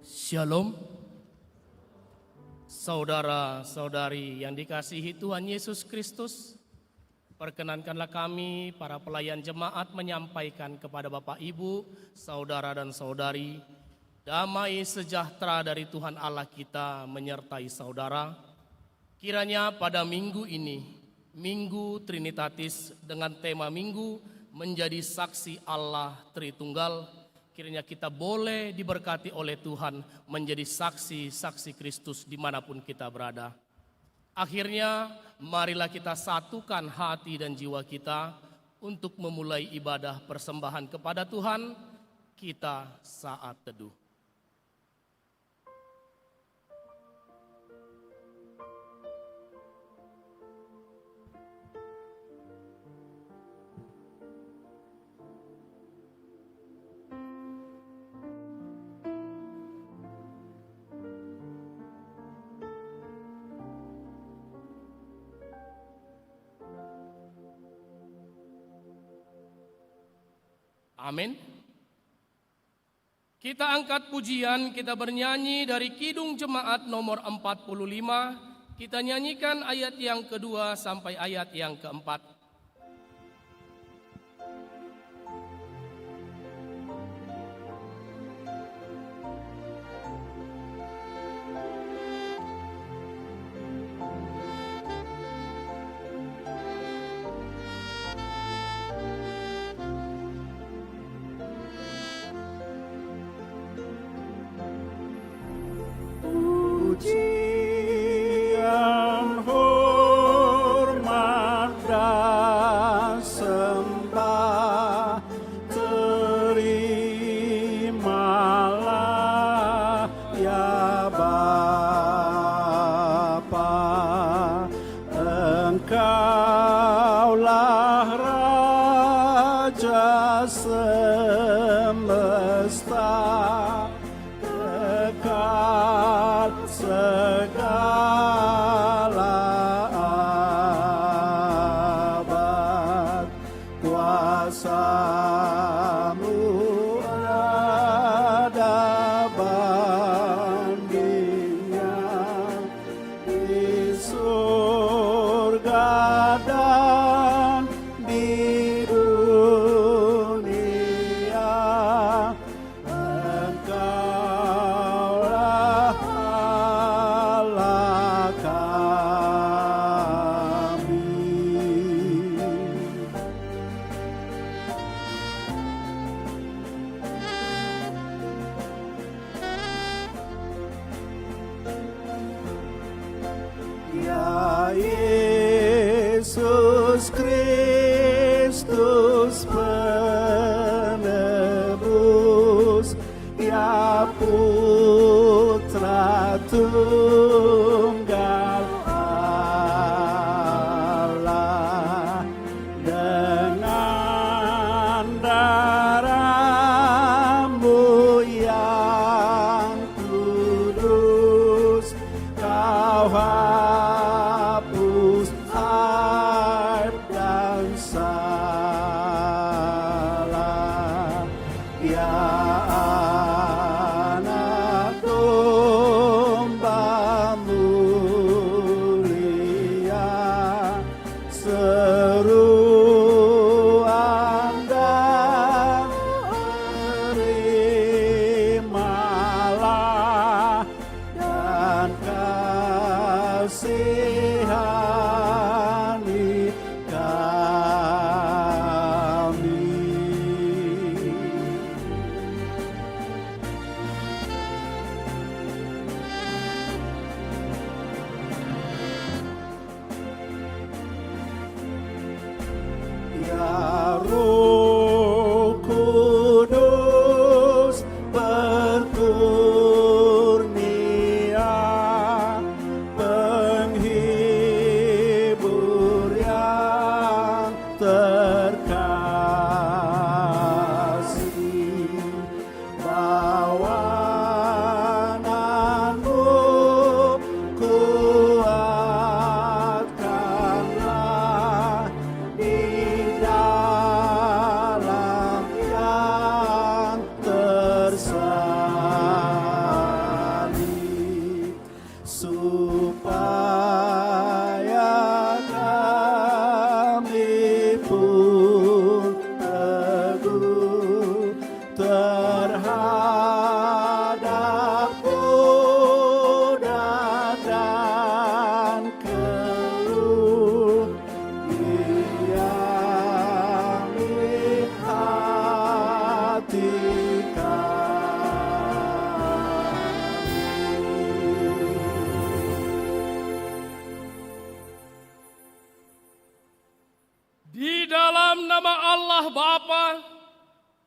Shalom. Saudara-saudari yang dikasihi Tuhan Yesus Kristus, perkenankanlah kami para pelayan jemaat menyampaikan kepada Bapak Ibu, saudara dan saudari, damai sejahtera dari Tuhan Allah kita menyertai saudara. Kiranya pada minggu ini, Minggu Trinitatis dengan tema Minggu menjadi saksi Allah Tritunggal, kiranya kita boleh diberkati oleh Tuhan menjadi saksi-saksi Kristus dimanapun kita berada. Akhirnya marilah kita satukan hati dan jiwa kita untuk memulai ibadah persembahan kepada Tuhan kita saat teduh. Amin. Kita angkat pujian, kita bernyanyi dari Kidung Jemaat nomor 45. Kita nyanyikan ayat yang kedua sampai ayat yang keempat. Pujian, hormat, dan sembah, terimalah ya Bapa. Engkaulah Raja semesta, kekal segala abad. Kuasa-Mu ada bandingnya di surga dan di dunia. Engkaulah Allah kami. Ya Yesus Kristus penebus, ya Putra Tunggal Allah, dengan darah-Mu yang kudus, Kau hapus aib dan salah. Ya Anak Domba mulia, seruan dan terimalah dan kasihani kami. Ya Roh Kudus berkurnia, penghibur yang terkasih, bawaanmu kuatkanlah di dalam yang tersayang. terhadap kuda dan keluh yang di hati Di dalam nama Allah Bapa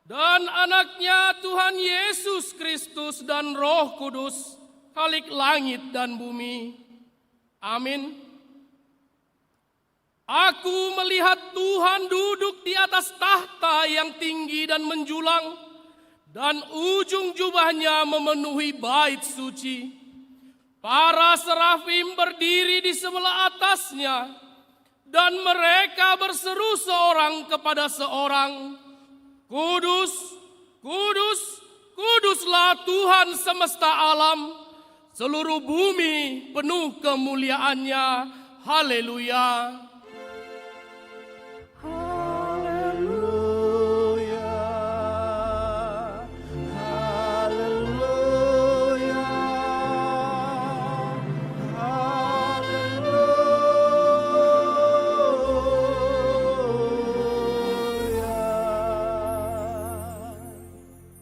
dan anaknya Tuhan Yesus Kristus dan Roh Kudus, Khalik langit dan bumi. Amin. Aku melihat Tuhan duduk di atas tahta yang tinggi dan menjulang, dan ujung jubahnya memenuhi bait suci. Para serafim berdiri di sebelah atasnya, dan mereka berseru seorang kepada seorang, Kudus, kudus, kuduslah Tuhan semesta alam, seluruh bumi penuh kemuliaannya. Haleluya. Haleluya, haleluya, haleluya.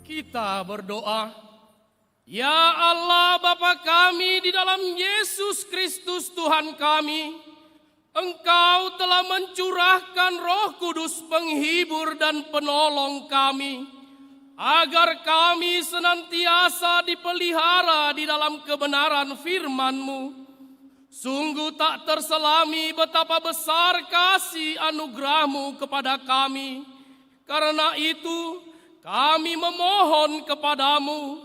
Kita berdoa. Ya Allah Bapa kami di dalam Yesus Kristus Tuhan kami, Engkau telah mencurahkan Roh Kudus penghibur dan penolong kami, agar kami senantiasa dipelihara di dalam kebenaran firman-Mu. Sungguh tak terselami betapa besar kasih anugerah-Mu kepada kami. Karena itu kami memohon kepadamu,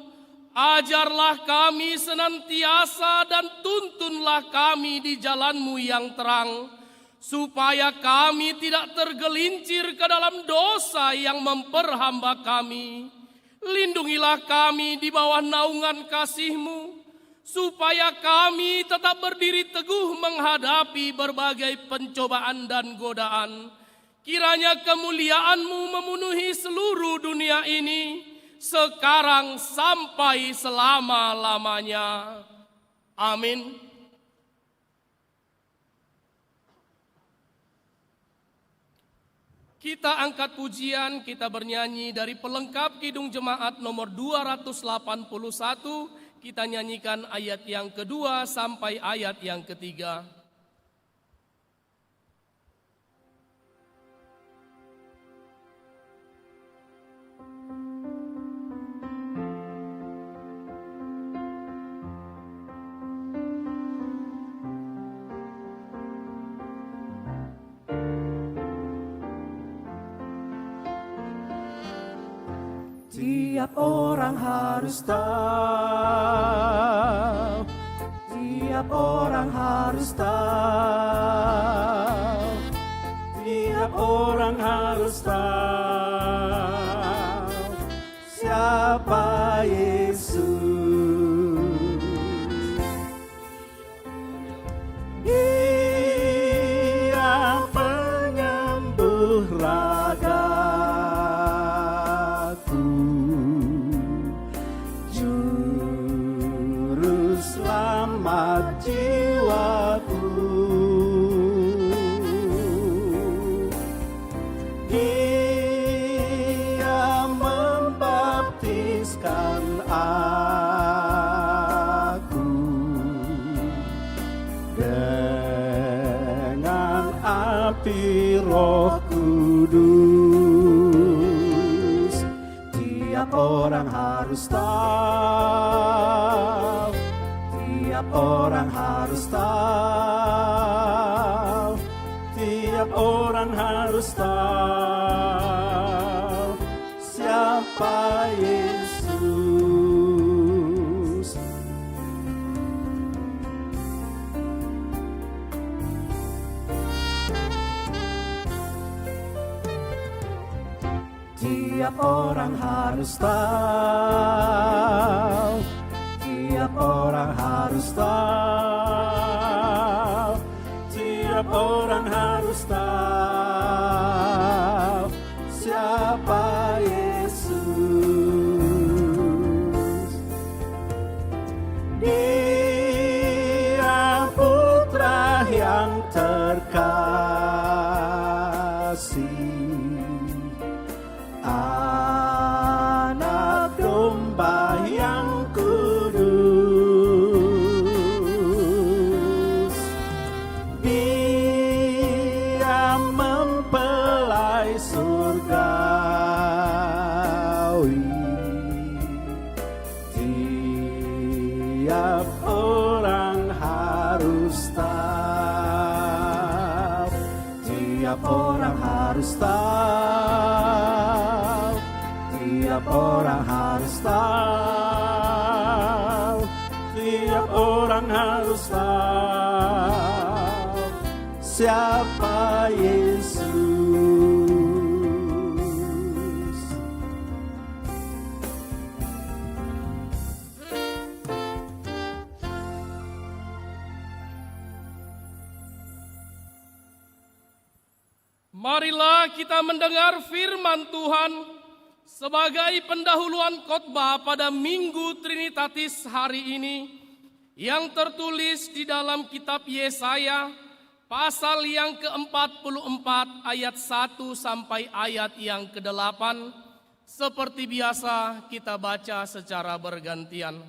ajarlah kami senantiasa dan tuntunlah kami di jalan-Mu yang terang, supaya kami tidak tergelincir ke dalam dosa yang memperhamba kami. Lindungilah kami di bawah naungan kasih-Mu, supaya kami tetap berdiri teguh menghadapi berbagai pencobaan dan godaan. Kiranya kemuliaan-Mu memenuhi seluruh dunia ini, sekarang sampai selama-lamanya. Amin. Kita angkat pujian, kita bernyanyi dari pelengkap Kidung Jemaat nomor 281. Kita nyanyikan ayat yang kedua sampai ayat yang ketiga. Tiap orang harus tahu, tiap orang harus tahu, tiap orang harus tahu siapa Yesus. Dia penyembuh ragaku, juru selamat jiwaku. Dia membaptiskan aku dengan api Roh Kudus. Tiap orang harus tahu, tiap orang harus tahu, tiap orang harus tahu siapa Yesus. Tiap orang harus tahu, tiap orang harus tahu, tiap orang harus tahu siapa Yesus. Tiap orang harus tahu, tiap orang harus tahu, tiap orang harus tahu, tiap orang harus tahu siapa Yesus. Marilah kita mendengar firman Tuhan sebagai pendahuluan khotbah pada Minggu Trinitatis hari ini yang tertulis di dalam kitab Yesaya pasal yang ke-44 ayat 1 sampai ayat yang ke-8. Seperti biasa kita baca secara bergantian.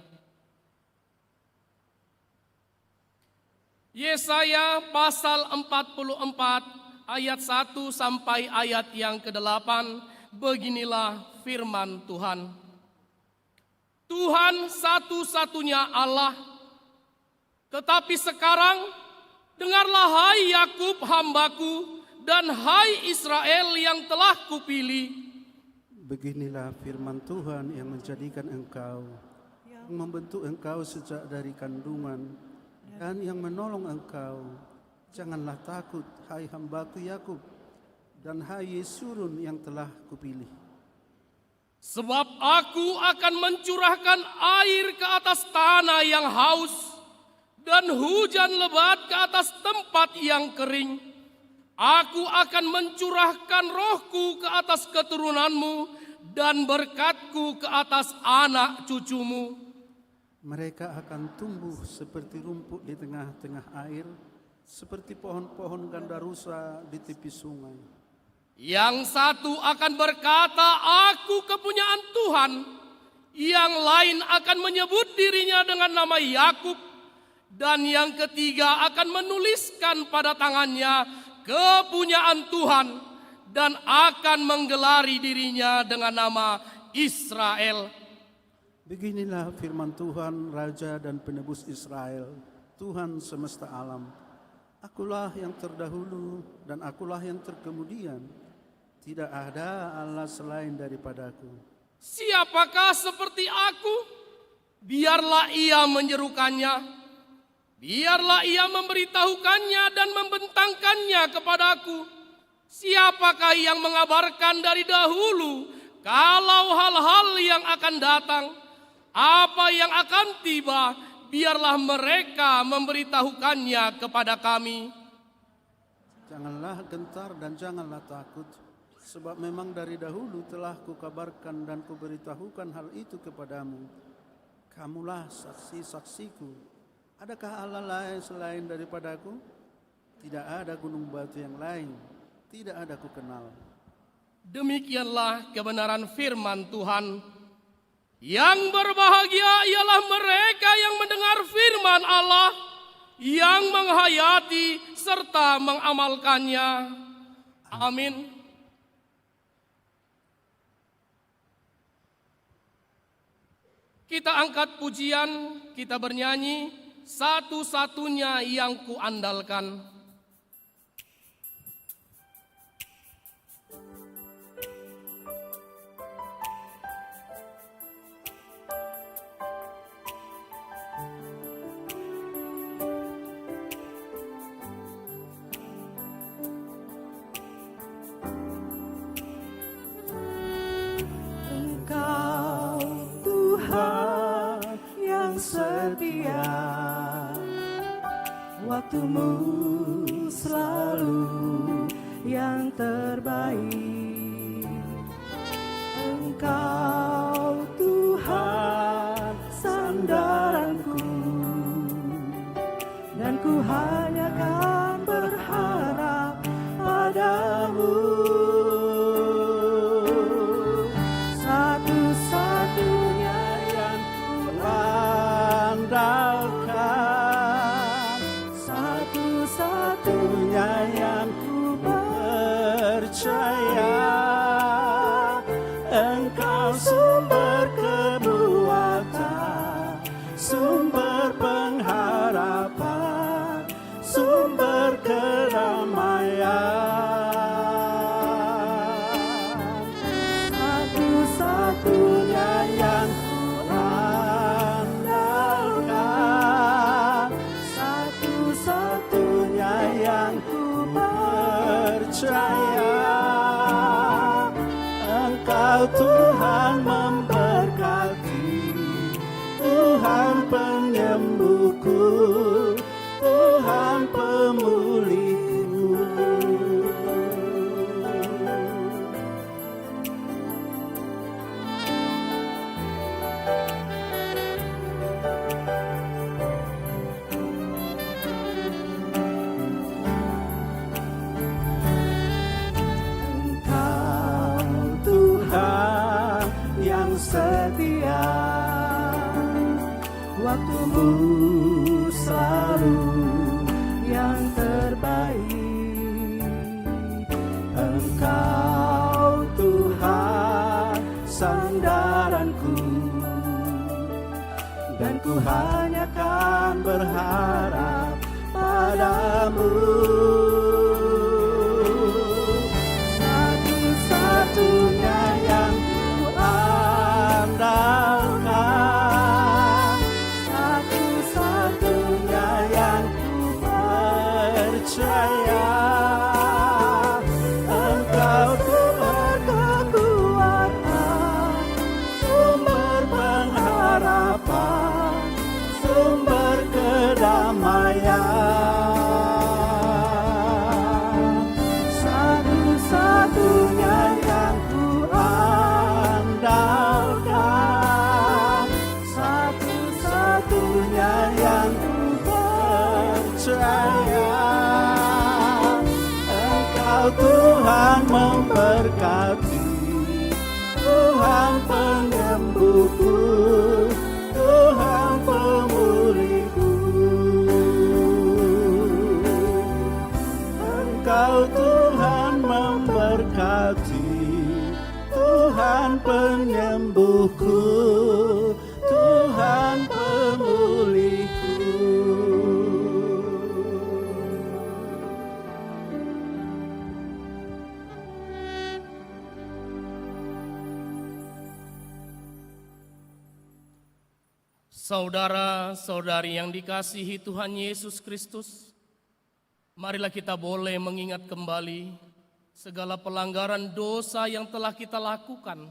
Yesaya pasal 44 ayat 1 sampai ayat yang ke-8, beginilah firman Tuhan. Tuhan satu-satunya Allah, tetapi sekarang dengarlah hai Yakub hambaku dan hai Israel yang telah kupilih. Beginilah firman Tuhan yang menjadikan engkau, yang membentuk engkau sejak dari kandungan, dan yang menolong engkau. Janganlah takut, hai hambaku Yakub, dan hai Yesurun yang telah kupilih. Sebab aku akan mencurahkan air ke atas tanah yang haus, dan hujan lebat ke atas tempat yang kering. Aku akan mencurahkan rohku ke atas keturunanmu, dan berkatku ke atas anak cucumu. Mereka akan tumbuh seperti rumput di tengah-tengah air, seperti pohon-pohon gandarusa di tepi sungai. Yang satu akan berkata, aku kepunyaan Tuhan. Yang lain akan menyebut dirinya dengan nama Yakub. Dan yang ketiga akan menuliskan pada tangannya kepunyaan Tuhan. Dan akan menggelari dirinya dengan nama Israel. Beginilah firman Tuhan, Raja dan Penebus Israel, Tuhan semesta alam. Akulah yang terdahulu dan akulah yang terkemudian. Tidak ada Allah selain daripadaku. Siapakah seperti aku? Biarlah ia menyerukannya. Biarlah ia memberitahukannya dan membentangkannya kepadaku. Siapakah yang mengabarkan dari dahulu kalau hal-hal yang akan datang, apa yang akan tiba, biarlah mereka memberitahukannya kepada kami. Janganlah gentar dan janganlah takut, sebab memang dari dahulu telah kukabarkan dan kuberitahukan hal itu kepadamu. Kamulah saksi-saksiku. Adakah Allah lain selain daripadaku? Tidak ada gunung batu yang lain, tidak ada kukenal. Demikianlah kebenaran firman Tuhan. Yang berbahagia ialah mereka yang mendengar firman Allah, yang menghayati serta mengamalkannya. Amin. Kita angkat pujian, kita bernyanyi, satu-satunya yang kuandalkan. Setia, waktumu selalu yang terbaik. Engkau Tuhan sandaranku, dan ku hanya kan berharap padamu. Satu-satunya yang andalkan, satu-satunya yang ku percaya. Engkau penyembuhku, Tuhan pemulihku. Engkau Tuhan yang setia, waktumu selalu yang terbaik. Engkau Tuhan sandaranku, dan ku hanya kan berharap padamu. Satu-satunya yang ku andalkan, satu-satunya yang ku percaya. Engkau Tuhan kekuatan, sumber pengharapan, sumber kedamaian. Satu-satunya yang ku andalkan, satu-satunya yang ku percaya. Engkau Tuhan memberkati, Tuhan penyembuhku, Tuhan pemulihku. Engkau Tuhan memberkati, Tuhan penyembuhku, Tuhan pemulihku. Saudara-saudari yang dikasihi Tuhan Yesus Kristus, marilah kita boleh mengingat kembali segala pelanggaran dosa yang telah kita lakukan,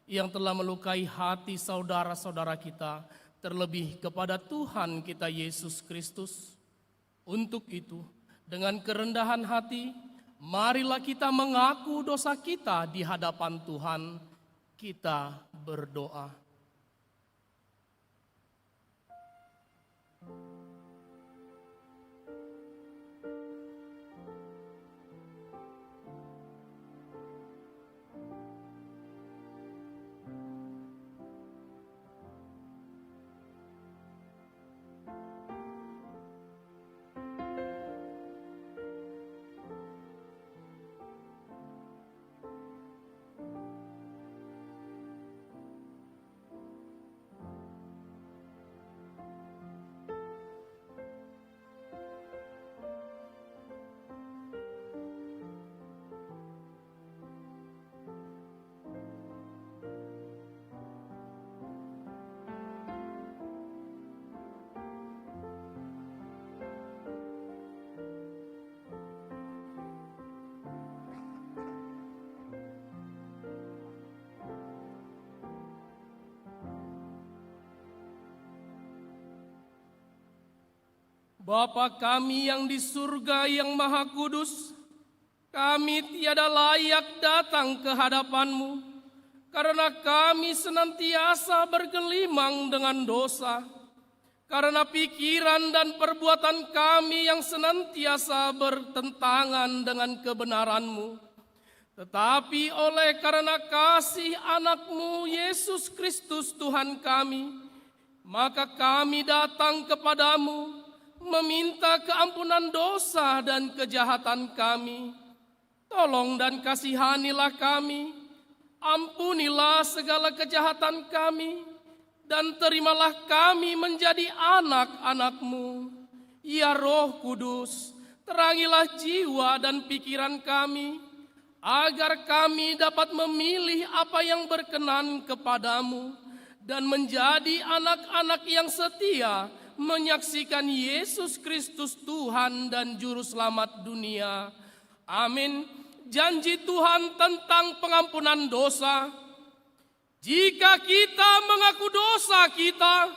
yang telah melukai hati saudara-saudara kita, terlebih kepada Tuhan kita Yesus Kristus. Untuk itu, dengan kerendahan hati, marilah kita mengaku dosa kita di hadapan Tuhan. Kita berdoa. Bapa kami yang di surga yang maha kudus, kami tiada layak datang ke hadapan-Mu, karena kami senantiasa bergelimang dengan dosa, karena pikiran dan perbuatan kami yang senantiasa bertentangan dengan kebenaran-Mu. Tetapi oleh karena kasih anak-Mu Yesus Kristus Tuhan kami, maka kami datang kepadamu, meminta keampunan dosa dan kejahatan kami. Tolong dan kasihanilah kami, ampunilah segala kejahatan kami, dan terimalah kami menjadi anak-anak-Mu. Ya Roh Kudus, terangilah jiwa dan pikiran kami, agar kami dapat memilih apa yang berkenan kepadamu, dan menjadi anak-anak yang setia, menyaksikan Yesus Kristus Tuhan dan Juru Selamat dunia. Amin. Janji Tuhan tentang pengampunan dosa. Jika kita mengaku dosa kita,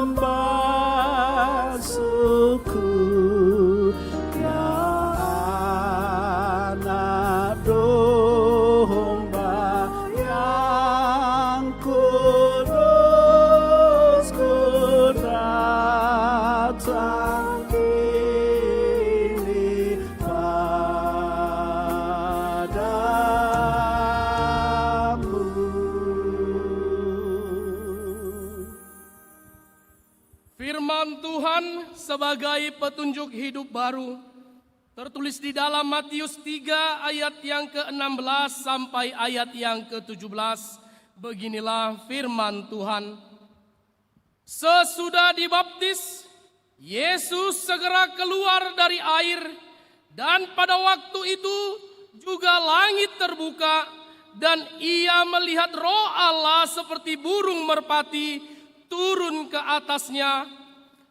membasuhku, ya anak domba yang kudus, ku datang kini padamu. Firman Tuhan sebagai petunjuk hidup baru tertulis di dalam Matius 3 ayat yang ke-16 sampai ayat yang ke-17. Beginilah firman Tuhan. Sesudah dibaptis, Yesus segera keluar dari air, dan pada waktu itu juga langit terbuka, dan ia melihat Roh Allah seperti burung merpati turun ke atasnya.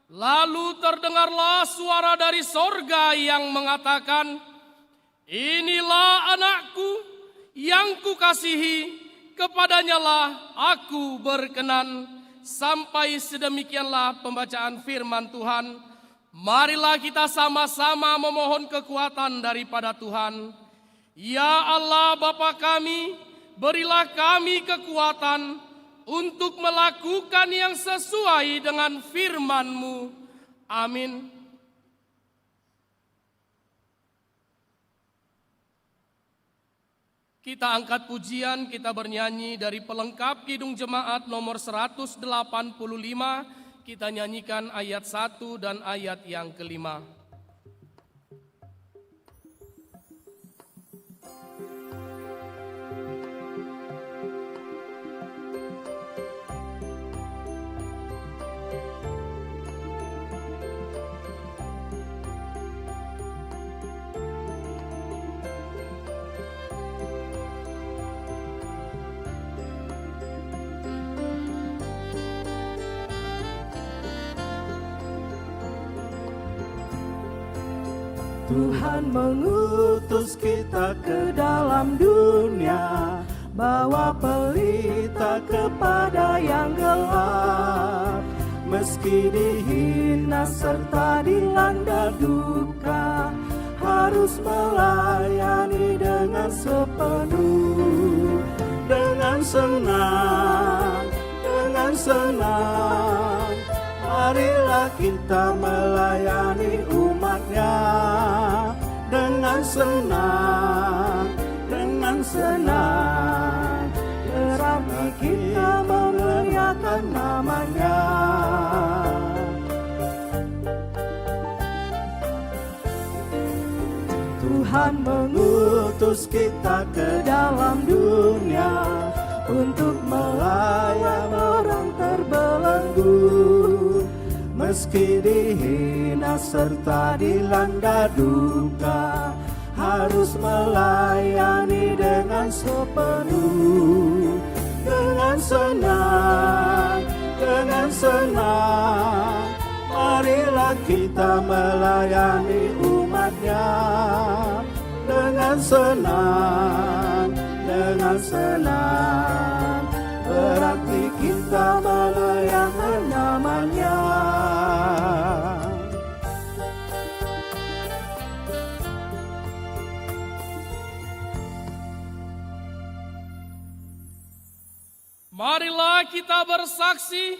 Lalu terdengarlah suara dari sorga yang mengatakan, "Inilah anakku yang kukasihi, kepadanyalah aku berkenan." Sampai sedemikianlah pembacaan firman Tuhan. Marilah kita sama-sama memohon kekuatan daripada Tuhan. Ya Allah Bapa kami, berilah kami kekuatan untuk melakukan yang sesuai dengan firman-Mu. Amin. Kita angkat pujian, kita bernyanyi dari pelengkap Kidung Jemaat nomor 185. Kita nyanyikan ayat 1 dan ayat yang kelima. Tuhan mengutus kita ke dalam dunia, bawa pelita kepada yang gelap. Meski dihina serta dilanda duka, harus melayani dengan sepenuh. Dengan senang, marilah kita melayani umat-Nya. Dengan senang, berarti kita memuliakan nama-Nya. Tuhan mengutus kita ke dalam dunia untuk melayani orang terbelenggu. Meski dihina serta dilanda duka, harus melayani dengan sepenuh. Dengan senang, marilah kita melayani umat-Nya. Dengan senang, berarti kita melayani nama-Nya. Marilah kita bersaksi,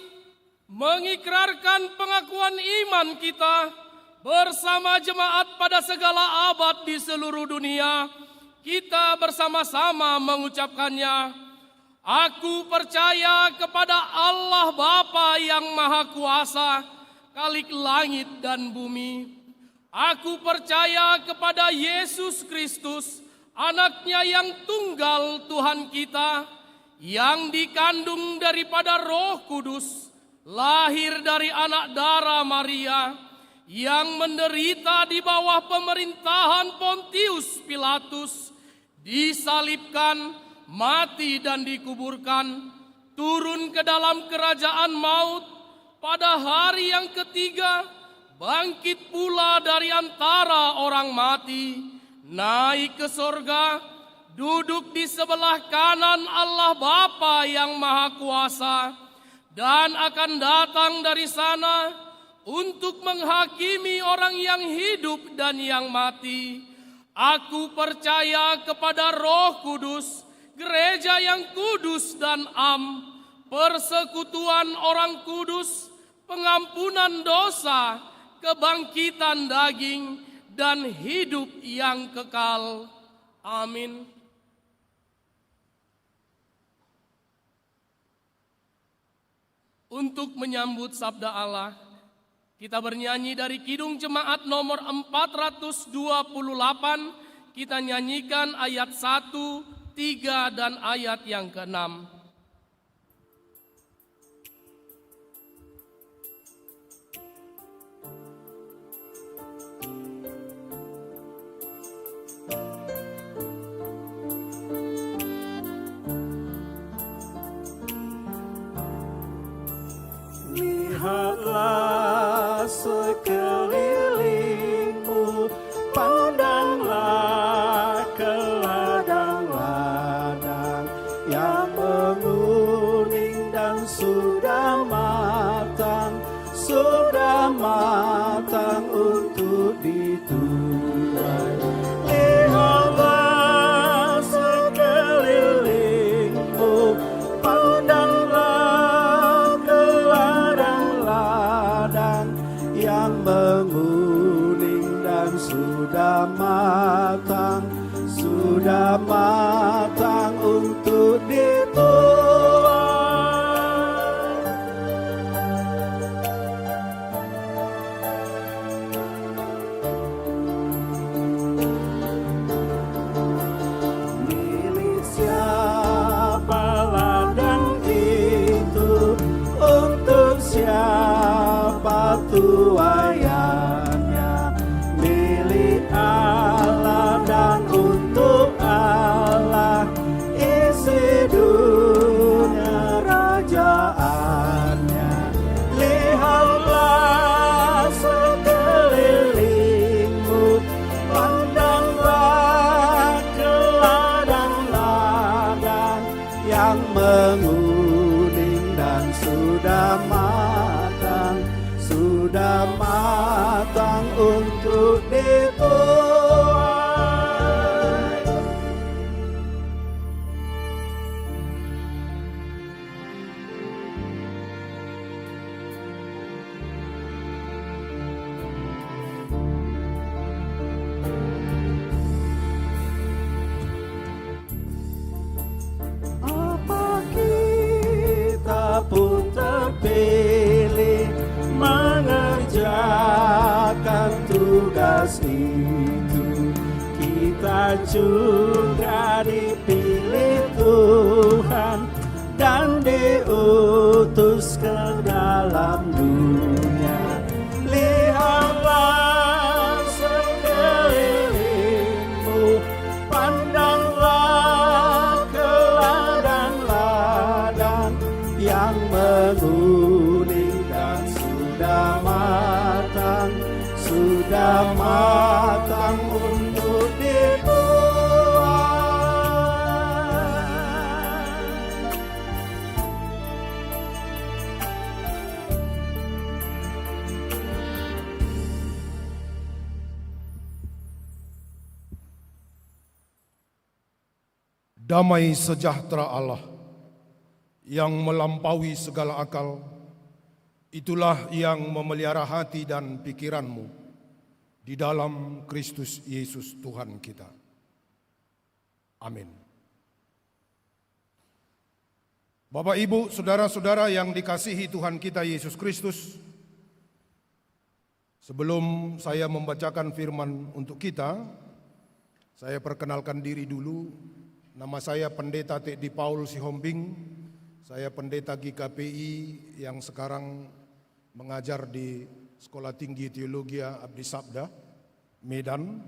mengikrarkan pengakuan iman kita bersama jemaat pada segala abad di seluruh dunia. Kita bersama-sama mengucapkannya. Aku percaya kepada Allah Bapa yang Maha Kuasa, Khalik langit dan bumi. Aku percaya kepada Yesus Kristus, Anak-Nya yang tunggal Tuhan kita, yang dikandung daripada Roh Kudus, lahir dari anak darah Maria, yang menderita di bawah pemerintahan Pontius Pilatus, disalibkan, mati dan dikuburkan, turun ke dalam kerajaan maut, pada hari yang ketiga bangkit pula dari antara orang mati, naik ke sorga, duduk di sebelah kanan Allah Bapa yang Maha Kuasa, dan akan datang dari sana untuk menghakimi orang yang hidup dan yang mati. Aku percaya kepada Roh Kudus, gereja yang kudus dan am, persekutuan orang kudus, pengampunan dosa, kebangkitan daging, dan hidup yang kekal. Amin. Untuk menyambut sabda Allah, kita bernyanyi dari Kidung Jemaat nomor 428, kita nyanyikan ayat 1, 3, dan ayat yang ke-6. Lihatlah sekelilingmu, pandanglah ke ladang-ladang yang menguning dan sudah matang untuk dituai. Lihatlah sekelilingmu, pandanglah ke ladang-ladang yang menguning dan sudah matang untuk dituai. Milik siapa ladang itu, untuk siapa tuaiannya? Milik Allah dan untuk Allah isi dunia kerajaannya. Lihatlah sekelilingmu, pandanglah ke ladang-ladang yang menguning dan sudah matang untuk dituai. Apa kita pun terpilih mengerjakan tugas itu, kita juga dipilih Tuhan dan diutus ke dalam dunia. Lihatlah sekelilingmu, pandanglah ke ladang-ladang yang menguning dan sudah matang untuk dituai. Damai sejahtera Allah yang melampaui segala akal, itulah yang memelihara hati dan pikiranmu di dalam Kristus Yesus Tuhan kita. Amin. Bapak, Ibu, saudara-saudara yang dikasihi Tuhan kita Yesus Kristus, sebelum saya membacakan firman untuk kita, saya perkenalkan diri dulu. Nama saya Pendeta T.D. Paul Sihombing. Saya pendeta GKPI yang sekarang mengajar di Sekolah Tinggi Teologi Abdi Sabda, Medan,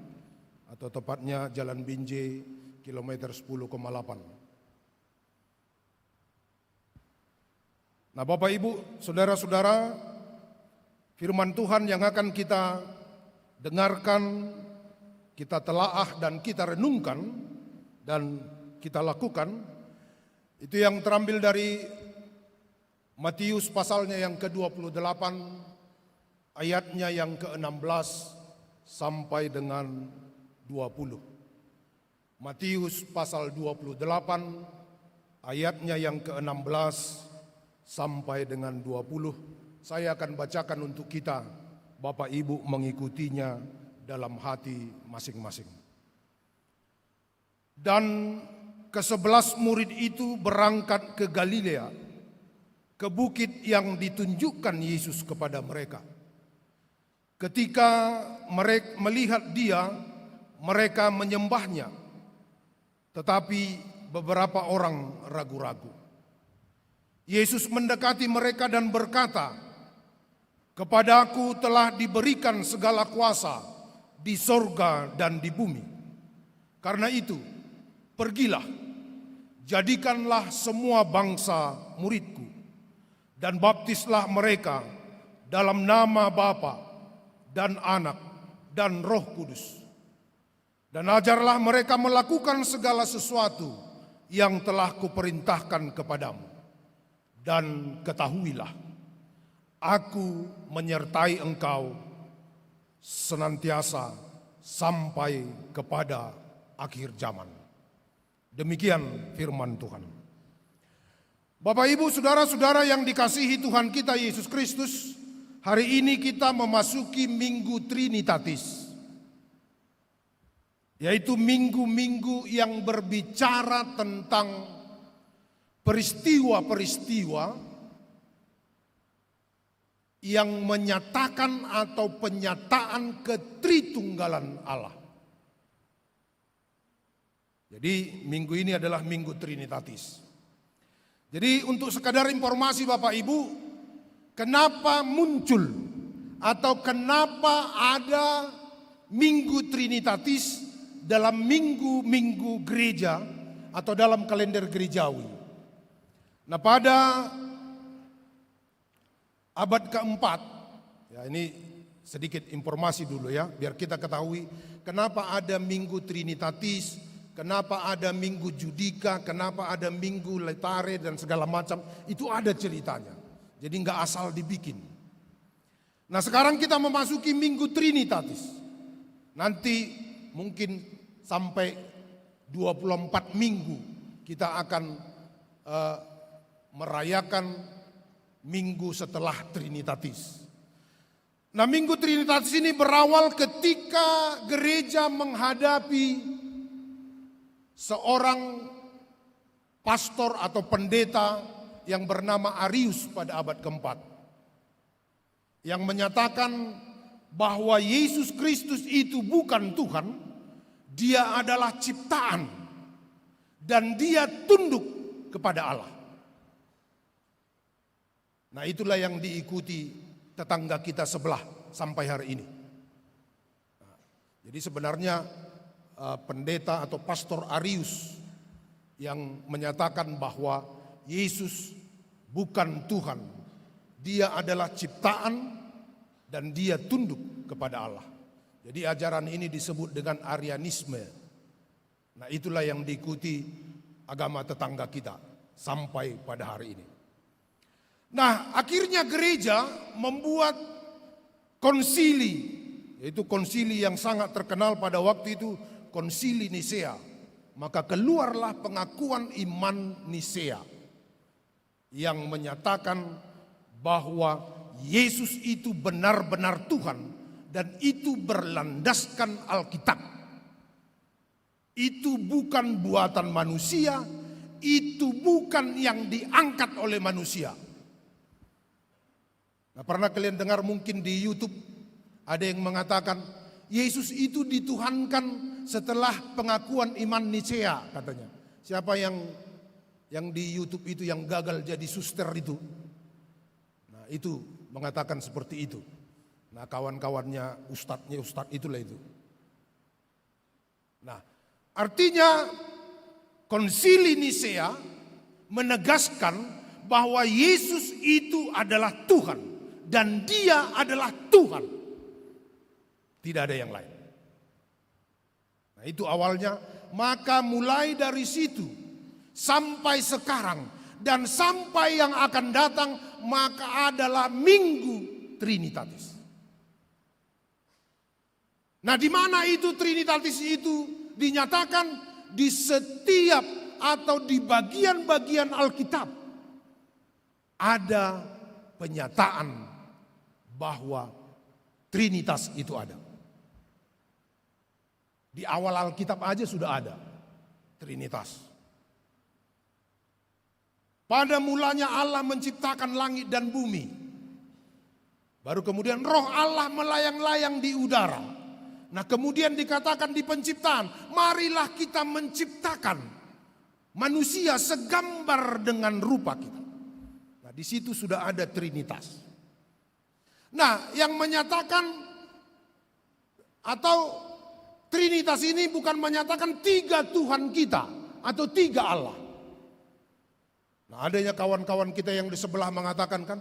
atau tepatnya Jalan Binjai, kilometer 10,8. Nah, Bapak, Ibu, saudara-saudara, firman Tuhan yang akan kita dengarkan, kita telaah dan kita renungkan dan kita lakukan, itu yang terambil dari Matius pasalnya yang ke-28, ayatnya yang ke-16 sampai dengan 20. Matius pasal 28, ayatnya yang ke-16 sampai dengan 20. Saya akan bacakan untuk kita, Bapak Ibu mengikutinya dalam hati masing-masing. Dan ke-11 murid itu berangkat ke Galilea, ke bukit yang ditunjukkan Yesus kepada mereka. Ketika mereka melihat dia, mereka menyembahnya, tetapi beberapa orang ragu-ragu. Yesus mendekati mereka dan berkata, "Kepadaku telah diberikan segala kuasa di sorga dan di bumi. Karena itu, pergilah, jadikanlah semua bangsa muridku, dan baptislah mereka dalam nama Bapa dan Anak dan Roh Kudus. Dan ajarlah mereka melakukan segala sesuatu yang telah kuperintahkan kepadamu. Dan ketahuilah, aku menyertai engkau senantiasa sampai kepada akhir zaman." Demikian firman Tuhan. Bapak, Ibu, saudara-saudara yang dikasihi Tuhan kita Yesus Kristus, hari ini kita memasuki Minggu Trinitatis, yaitu minggu-minggu yang berbicara tentang peristiwa-peristiwa yang menyatakan atau penyataan ketritunggalan Allah. Jadi minggu ini adalah Minggu Trinitatis. Jadi untuk sekadar informasi Bapak Ibu, kenapa muncul atau kenapa ada Minggu Trinitatis dalam minggu-minggu gereja atau dalam kalender gerejawi. Nah, pada abad keempat, ya ini sedikit informasi dulu ya, biar kita ketahui kenapa ada Minggu Trinitatis, kenapa ada Minggu Judika, kenapa ada Minggu Letare dan segala macam, itu ada ceritanya. Jadi nggak asal dibikin. Nah, sekarang kita memasuki Minggu Trinitatis. Nanti mungkin sampai 24 minggu kita akan merayakan minggu setelah Trinitatis. Nah, Minggu Trinitatis ini berawal ketika gereja menghadapi seorang pastor atau pendeta yang bernama Arius pada abad keempat, yang menyatakan bahwa Yesus Kristus itu bukan Tuhan, dia adalah ciptaan dan dia tunduk kepada Allah. Nah, itulah yang diikuti tetangga kita sebelah sampai hari ini. Nah, jadi sebenarnya pendeta atau pastor Arius yang menyatakan bahwa Yesus bukan Tuhan, dia adalah ciptaan dan dia tunduk kepada Allah. Jadi ajaran ini disebut dengan Arianisme. Nah, itulah yang diikuti agama tetangga kita sampai pada hari ini. Nah, akhirnya gereja membuat konsili, yaitu konsili yang sangat terkenal pada waktu itu, Konsili Nisea. Maka keluarlah pengakuan iman Nisea yang menyatakan bahwa Yesus itu benar-benar Tuhan dan itu berlandaskan Alkitab. Itu bukan buatan manusia, itu bukan yang diangkat oleh manusia. Nah, pernah kalian dengar mungkin di YouTube ada yang mengatakan Yesus itu dituhankan setelah pengakuan iman Nisea katanya. Siapa yang di YouTube itu yang gagal jadi suster itu? Nah, itu mengatakan seperti itu. Nah, kawan-kawannya ustadz itulah itu. Nah, artinya Konsili Nisea menegaskan bahwa Yesus itu adalah Tuhan dan dia adalah Tuhan. Tidak ada yang lain. Nah, itu awalnya. Maka mulai dari situ sampai sekarang dan sampai yang akan datang, maka adalah Minggu Trinitatis. Nah, di mana itu Trinitatis itu dinyatakan? Di setiap atau di bagian-bagian Alkitab ada penyataan bahwa Trinitas itu ada. Di awal Alkitab aja sudah ada Trinitas. Pada mulanya Allah menciptakan langit dan bumi. Baru kemudian roh Allah melayang-layang di udara. Nah, kemudian dikatakan di penciptaan, marilah kita menciptakan manusia segambar dengan rupa kita. Nah, di situ sudah ada Trinitas. Nah, yang menyatakan atau Trinitas ini bukan menyatakan 3 Tuhan kita atau 3 Allah. Nah, adanya kawan-kawan kita yang di sebelah mengatakan kan,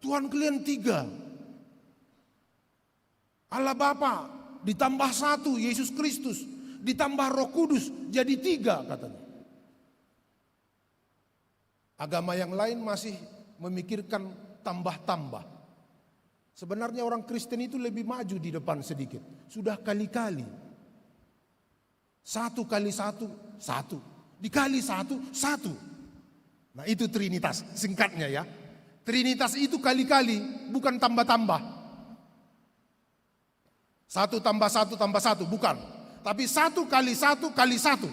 Tuhan kalian 3. Allah Bapa ditambah 1 Yesus Kristus, ditambah Roh Kudus jadi 3 katanya. Agama yang lain masih memikirkan tambah-tambah. Sebenarnya orang Kristen itu lebih maju di depan sedikit. Sudah kali-kali. 1 kali 1, 1. Dikali 1, 1. Nah, itu Trinitas singkatnya ya. Trinitas itu kali-kali, bukan tambah-tambah. 1 tambah 1 tambah 1, bukan. Tapi 1 kali 1 kali 1.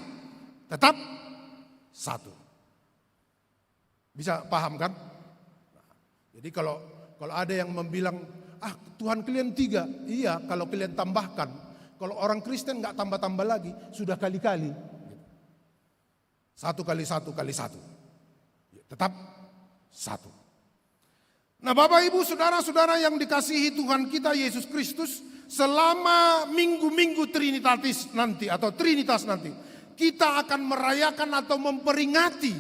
Tetap 1. Bisa paham kan? Jadi kalau ada yang membilang, Tuhan kalian 3. Iya, kalau kalian tambahkan. Kalau orang Kristen nggak tambah-tambah lagi, sudah kali-kali. 1 kali 1 kali 1. Tetap 1. Nah, Bapak Ibu saudara-saudara yang dikasihi Tuhan kita Yesus Kristus, selama minggu-minggu Trinitatis nanti atau Trinitas nanti, kita akan merayakan atau memperingati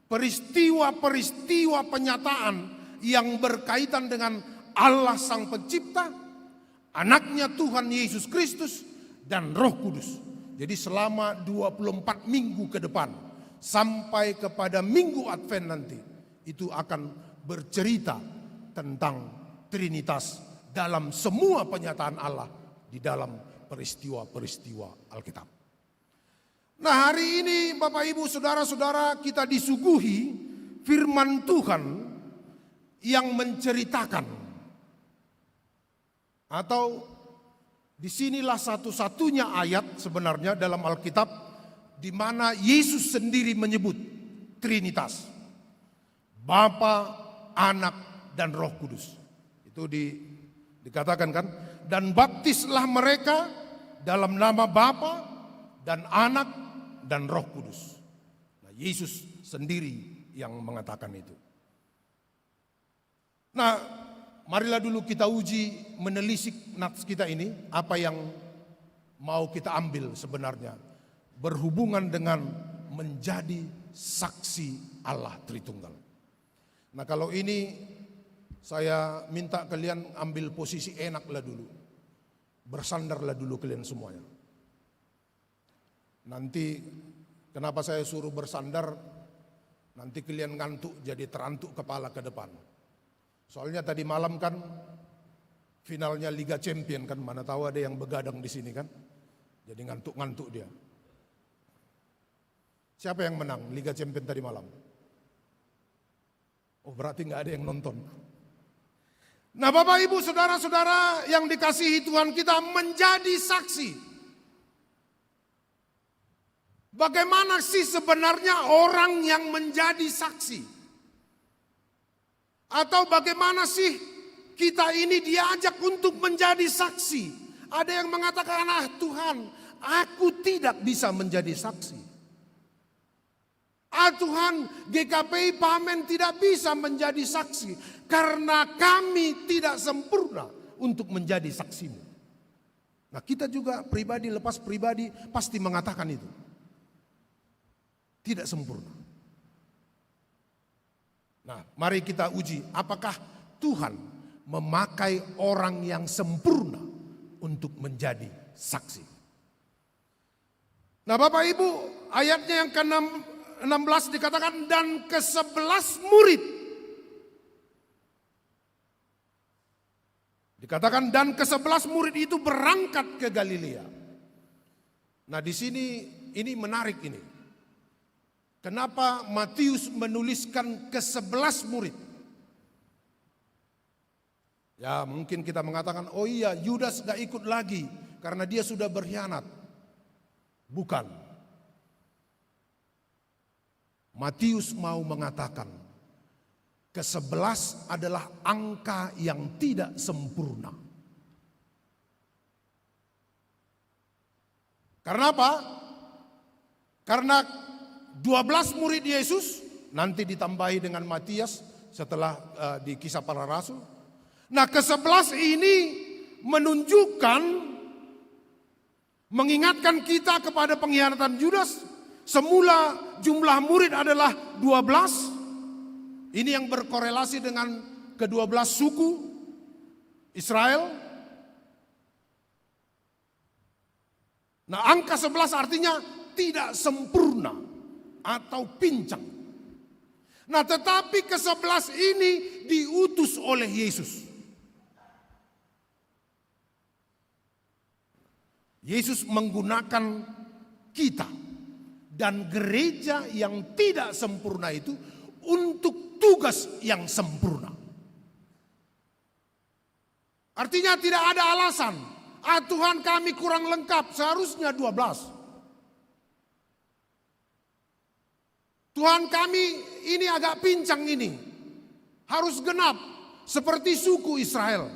peristiwa-peristiwa penyataan yang berkaitan dengan Allah Sang Pencipta, anaknya Tuhan Yesus Kristus, dan Roh Kudus. Jadi selama 24 minggu ke depan, sampai kepada Minggu Advent nanti, itu akan bercerita tentang Trinitas dalam semua penyataan Allah di dalam peristiwa-peristiwa Alkitab. Nah, hari ini Bapak Ibu saudara-saudara, kita disuguhi firman Tuhan yang menceritakan, atau disinilah satu-satunya ayat sebenarnya dalam Alkitab di mana Yesus sendiri menyebut Trinitas, Bapa, Anak, dan Roh Kudus. Itu dikatakan kan, dan baptislah mereka dalam nama Bapa dan Anak dan Roh Kudus. Nah, Yesus sendiri yang mengatakan itu. Nah, marilah dulu kita uji menelisik nats kita ini, apa yang mau kita ambil sebenarnya berhubungan dengan menjadi saksi Allah Tritunggal. Nah, kalau ini saya minta kalian ambil posisi enaklah dulu. Bersandarlah dulu kalian semuanya. Nanti kenapa saya suruh bersandar? Nanti kalian ngantuk, jadi terantuk kepala ke depan. Soalnya tadi malam kan finalnya Liga Champion kan, mana tahu ada yang begadang di sini kan. Jadi ngantuk-ngantuk dia. Siapa yang menang Liga Champion tadi malam? Oh, berarti nggak ada yang nonton. Nah, Bapak Ibu saudara-saudara yang dikasihi Tuhan kita, menjadi saksi. Bagaimana sih sebenarnya orang yang menjadi saksi? Atau bagaimana sih kita ini diajak untuk menjadi saksi? Ada yang mengatakan, Tuhan, aku tidak bisa menjadi saksi. Tuhan, GKPI Pamen tidak bisa menjadi saksi karena kami tidak sempurna untuk menjadi saksimu. Nah, kita juga pribadi lepas pribadi pasti mengatakan itu. Tidak sempurna. Nah, mari kita uji apakah Tuhan memakai orang yang sempurna untuk menjadi saksi. Nah, Bapak Ibu, ayatnya yang ke-6 16 dikatakan dan ke-11 murid. Dikatakan dan ke-11 murid itu berangkat ke Galilea. Nah, di sini ini menarik ini. Kenapa Matius menuliskan ke-11 murid? Ya, mungkin kita mengatakan, oh iya, Yudas gak ikut lagi karena dia sudah berkhianat. Bukan. Matius mau mengatakan, ke-11 adalah angka yang tidak sempurna. Karena apa? Karena 12 murid Yesus, nanti ditambahi dengan Matias setelah di Kisah Para Rasul. Nah, ke-11 ini menunjukkan, mengingatkan kita kepada pengkhianatan Yudas. Semula jumlah murid adalah 12. Ini yang berkorelasi dengan ke-12 suku Israel. Nah, angka 11 artinya tidak sempurna atau pincang. Nah, tetapi ke-11 ini diutus oleh Yesus. Yesus menggunakan kita dan gereja yang tidak sempurna itu untuk tugas yang sempurna. Artinya tidak ada alasan, Tuhan kami kurang lengkap, seharusnya 12. Tuhan kami ini agak pincang ini, harus genap seperti suku Israel.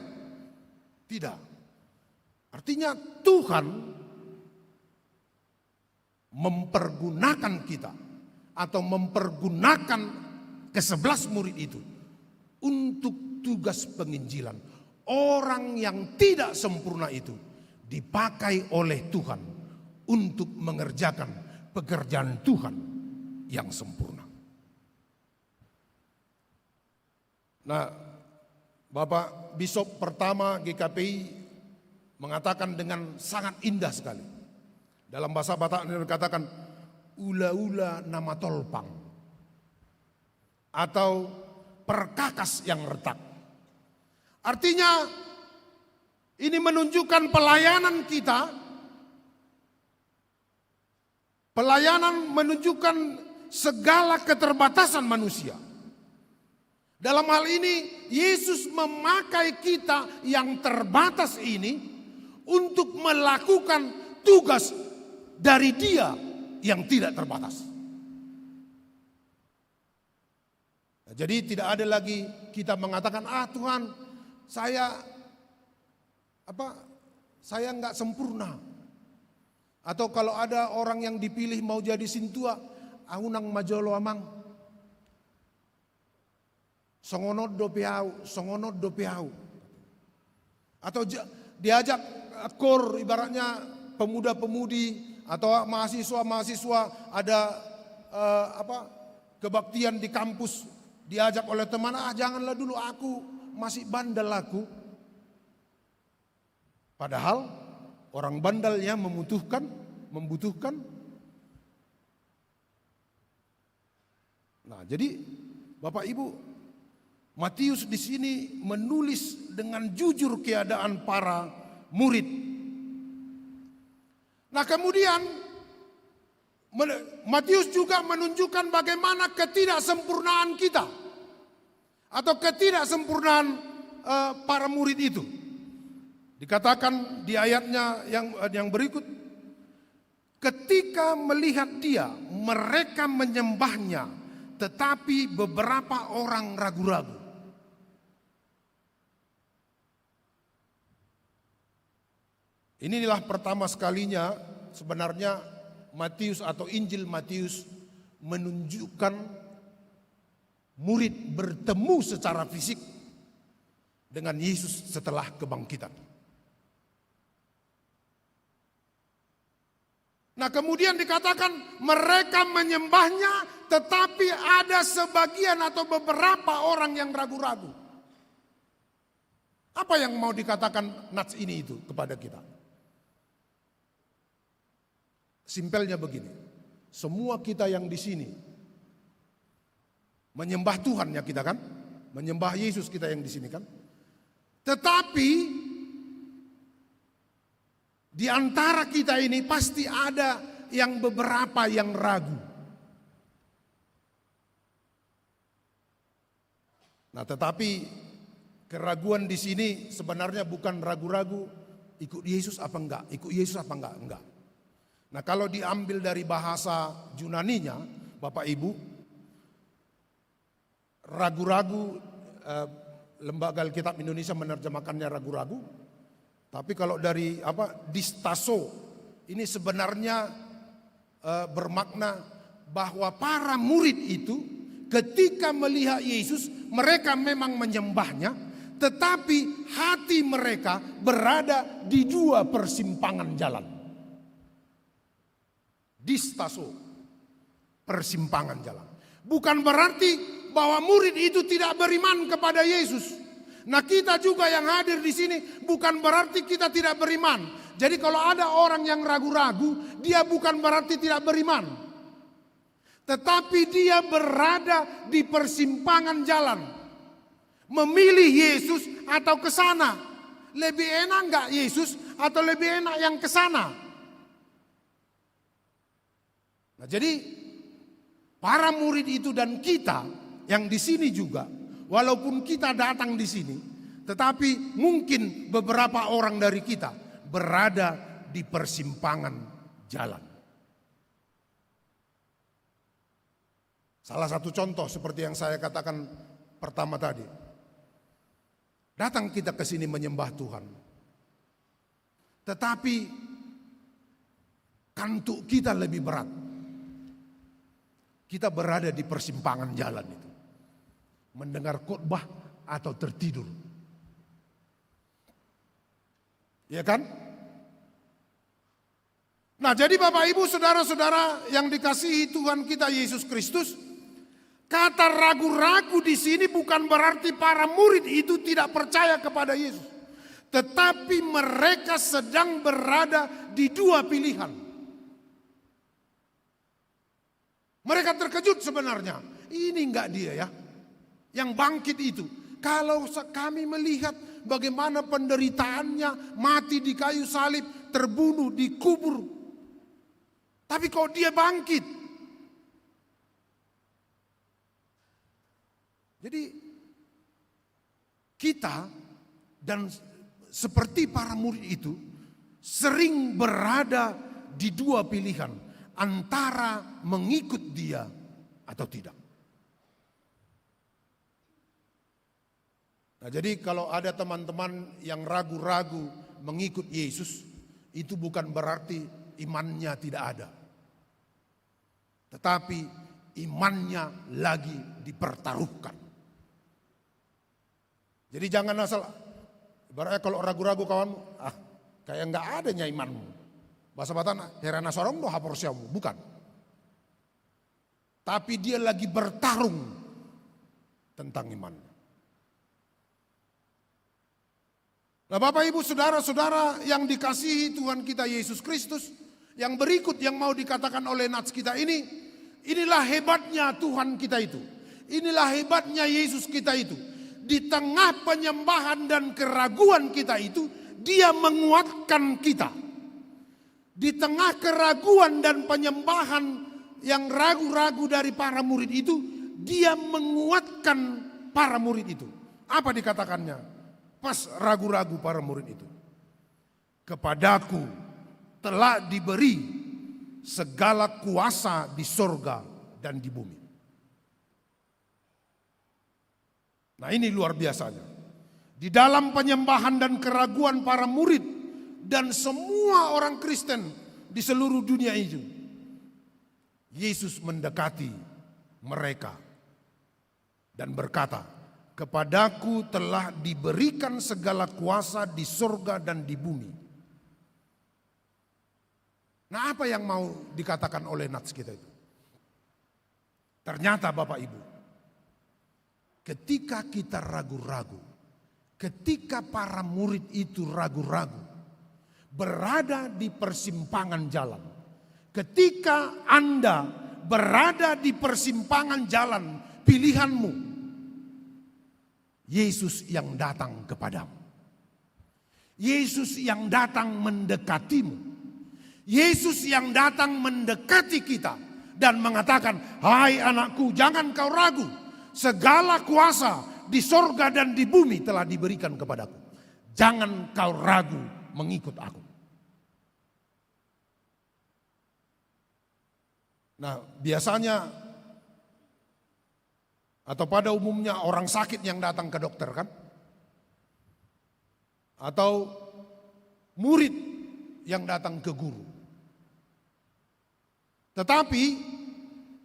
Tidak. Artinya Tuhan mempergunakan kita atau mempergunakan ke-11 murid itu untuk tugas penginjilan. Orang yang tidak sempurna itu dipakai oleh Tuhan untuk mengerjakan pekerjaan Tuhan yang sempurna. Nah, Bapak Bishop pertama GKPI mengatakan dengan sangat indah sekali. Dalam bahasa Batak dikatakan ula-ula nama tolpang atau perkakas yang retak. Artinya ini menunjukkan pelayanan kita. Pelayanan menunjukkan segala keterbatasan manusia. Dalam hal ini Yesus memakai kita yang terbatas ini untuk melakukan tugas dari Dia yang tidak terbatas. Nah, jadi tidak ada lagi kita mengatakan, Tuhan, saya nggak sempurna. Atau kalau ada orang yang dipilih mau jadi sintua, nang majolo amang. Songonot do piau. Atau diajak kor, ibaratnya pemuda-pemudi atau mahasiswa-mahasiswa ada kebaktian di kampus, diajak oleh teman, janganlah dulu, aku masih bandel aku. Padahal orang bandalnya membutuhkan. Nah, jadi Bapak Ibu, Matius di sini menulis dengan jujur keadaan para murid. Nah, kemudian Matius juga menunjukkan bagaimana ketidaksempurnaan kita atau ketidaksempurnaan para murid itu. Dikatakan di ayatnya yang berikut, ketika melihat Dia, mereka menyembahnya, tetapi beberapa orang ragu-ragu. Inilah pertama sekalinya sebenarnya Matius atau Injil Matius menunjukkan murid bertemu secara fisik dengan Yesus setelah kebangkitan. Nah, kemudian dikatakan mereka menyembahnya, tetapi ada sebagian atau beberapa orang yang ragu-ragu. Apa yang mau dikatakan nats ini itu kepada kita? Simpelnya begini, semua kita yang di sini Menyembah Tuhan ya kita kan? Menyembah Yesus kita yang di sini kan? Tetapi di antara kita ini pasti ada yang beberapa yang ragu. Nah, tetapi keraguan di sini sebenarnya bukan ragu-ragu ikut Yesus apa enggak, ikut Yesus apa enggak. Nah, kalau diambil dari bahasa Yunaninya, Bapak Ibu, ragu-ragu, Lembaga Alkitab Indonesia menerjemahkannya ragu-ragu. Tapi kalau dari distaso, ini sebenarnya bermakna bahwa para murid itu ketika melihat Yesus, mereka memang menyembahnya, tetapi hati mereka berada di dua persimpangan jalan. Distaso, persimpangan jalan. Bukan berarti bahwa murid itu tidak beriman kepada Yesus. Nah, kita juga yang hadir di sini bukan berarti kita tidak beriman. Jadi kalau ada orang yang ragu-ragu, dia bukan berarti tidak beriman. Tetapi dia berada di persimpangan jalan. Memilih Yesus atau ke sana. Lebih enak enggak Yesus atau lebih enak yang ke sana? Nah, jadi para murid itu dan kita yang di sini juga, walaupun kita datang di sini, tetapi mungkin beberapa orang dari kita berada di persimpangan jalan. Salah satu contoh seperti yang saya katakan pertama tadi. Datang kita ke sini menyembah Tuhan. Tetapi kantuk kita lebih berat. Kita berada di persimpangan jalan itu. Mendengar khotbah atau tertidur. Ya kan? Nah, jadi Bapak Ibu saudara-saudara yang dikasihi Tuhan kita Yesus Kristus, kata ragu-ragu di sini bukan berarti para murid itu tidak percaya kepada Yesus. Tetapi mereka sedang berada di dua pilihan. Mereka terkejut sebenarnya. Ini enggak dia ya, yang bangkit itu. Kalau kami melihat bagaimana penderitaannya, mati di kayu salib, terbunuh, dikubur. Tapi kok dia bangkit? Jadi kita dan seperti para murid itu sering berada di dua pilihan. Antara mengikut dia atau tidak. Nah, jadi kalau ada teman-teman yang ragu-ragu mengikut Yesus, itu bukan berarti imannya tidak ada. Tetapi imannya lagi dipertaruhkan. Jadi jangan asal, ibaratnya kalau ragu-ragu kawanmu, kayak enggak adanya imanmu. Bahasa Batan, herana sorong doh haporsiamu. Bukan. Tapi dia lagi bertarung tentang iman. Nah, Bapak Ibu saudara-saudara yang dikasihi Tuhan kita Yesus Kristus, yang berikut yang mau dikatakan oleh nats kita ini, inilah hebatnya Tuhan kita itu. Inilah hebatnya Yesus kita itu. Di tengah penyembahan dan keraguan kita itu, dia menguatkan kita. Di tengah keraguan dan penyembahan yang ragu-ragu dari para murid itu, dia menguatkan para murid itu. Apa dikatakannya? Pas ragu-ragu para murid itu. Kepadaku telah diberi segala kuasa di sorga dan di bumi. Nah, ini luar biasanya. Di dalam penyembahan dan keraguan para murid dan semua orang Kristen di seluruh dunia itu, Yesus mendekati mereka dan berkata, kepadaku telah diberikan segala kuasa di surga dan di bumi. Nah, apa yang mau dikatakan oleh nats kita itu? Ternyata Bapak Ibu, ketika kita ragu-ragu, ketika para murid itu ragu-ragu, berada di persimpangan jalan. Ketika Anda berada di persimpangan jalan pilihanmu. Yesus yang datang kepadamu. Yesus yang datang mendekatimu. Yesus yang datang mendekati kita dan mengatakan, hai anakku, jangan kau ragu. Segala kuasa di sorga dan di bumi telah diberikan kepadaku. Jangan kau ragu mengikut aku. Nah, biasanya atau pada umumnya orang sakit yang datang ke dokter kan? Atau murid yang datang ke guru. Tetapi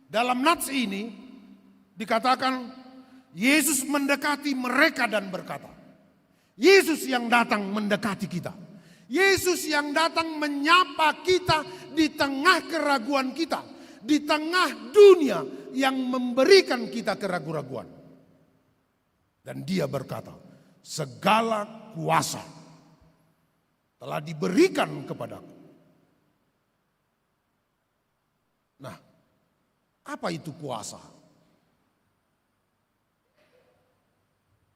dalam nats ini dikatakan Yesus mendekati mereka dan berkata, Yesus yang datang mendekati kita. Yesus yang datang menyapa kita di tengah keraguan kita. Di tengah dunia yang memberikan kita keraguan-raguan. Dan dia berkata, segala kuasa telah diberikan kepadaku. Nah, apa itu kuasa?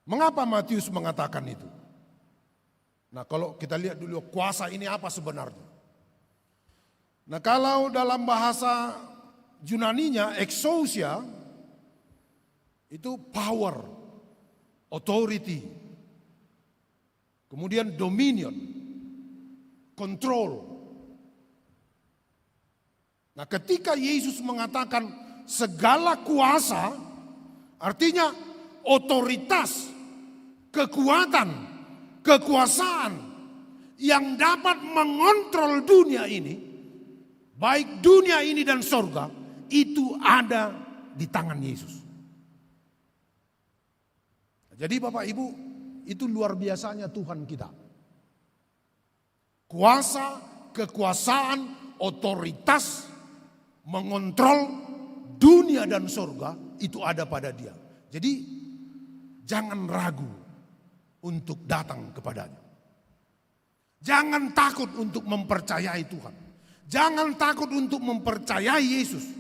Mengapa Matius mengatakan itu? Nah, kalau kita lihat dulu kuasa ini apa sebenarnya? Nah, kalau dalam bahasa Yunaninya exousia itu power, authority, kemudian dominion, control. Nah, ketika Yesus mengatakan segala kuasa, artinya otoritas, kekuatan, kekuasaan yang dapat mengontrol dunia ini, baik dunia ini dan sorga, itu ada di tangan Yesus. Jadi Bapak Ibu, itu luar biasanya Tuhan kita. Kuasa, kekuasaan, otoritas, mengontrol dunia dan sorga, itu ada pada dia. Jadi jangan ragu untuk datang kepadanya. Jangan takut untuk mempercayai Tuhan. Jangan takut untuk mempercayai Yesus.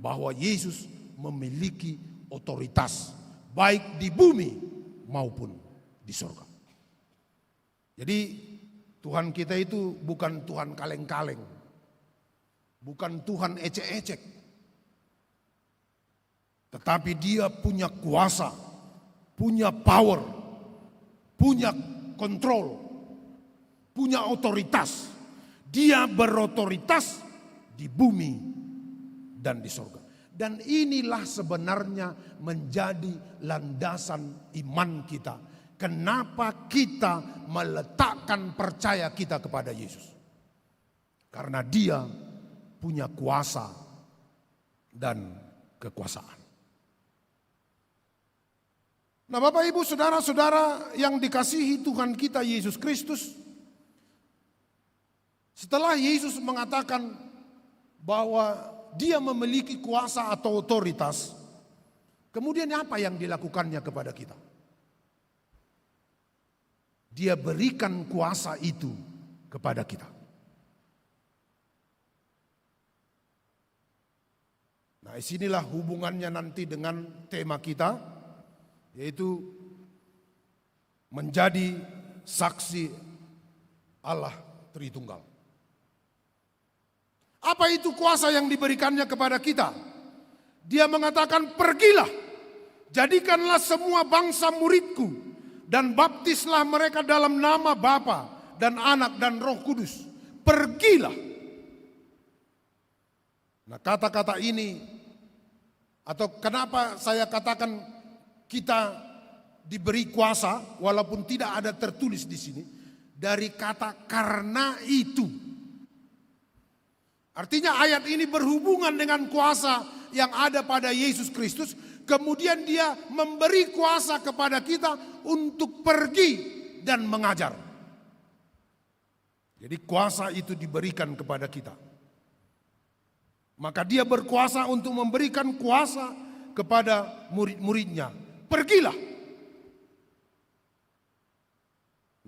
Bahwa Yesus memiliki otoritas baik di bumi maupun di surga. Jadi Tuhan kita itu bukan Tuhan kaleng-kaleng. Bukan Tuhan ecek-ecek. Tetapi dia punya kuasa, punya power, punya kontrol, punya otoritas. Dia berotoritas di bumi dan di sorga. Dan inilah sebenarnya menjadi landasan iman kita. Kenapa kita meletakkan percaya kita kepada Yesus? Karena dia punya kuasa dan kekuasaan. Nah, Bapak Ibu saudara-saudara yang dikasihi Tuhan kita Yesus Kristus. Setelah Yesus mengatakan bahwa dia memiliki kuasa atau otoritas, kemudian apa yang dilakukannya kepada kita? Dia berikan kuasa itu kepada kita. Nah, disinilah hubungannya nanti dengan tema kita, yaitu menjadi saksi Allah Tritunggal. Apa itu kuasa yang diberikannya kepada kita? Dia mengatakan, pergilah, jadikanlah semua bangsa muridku, dan baptislah mereka dalam nama Bapa dan Anak dan Roh Kudus. Pergilah. Nah, kata-kata ini, atau kenapa saya katakan kita diberi kuasa, walaupun tidak ada tertulis di sini, dari kata karena itu. Artinya ayat ini berhubungan dengan kuasa yang ada pada Yesus Kristus. Kemudian dia memberi kuasa kepada kita untuk pergi dan mengajar. Jadi kuasa itu diberikan kepada kita. Maka dia berkuasa untuk memberikan kuasa kepada murid-muridnya. Pergilah.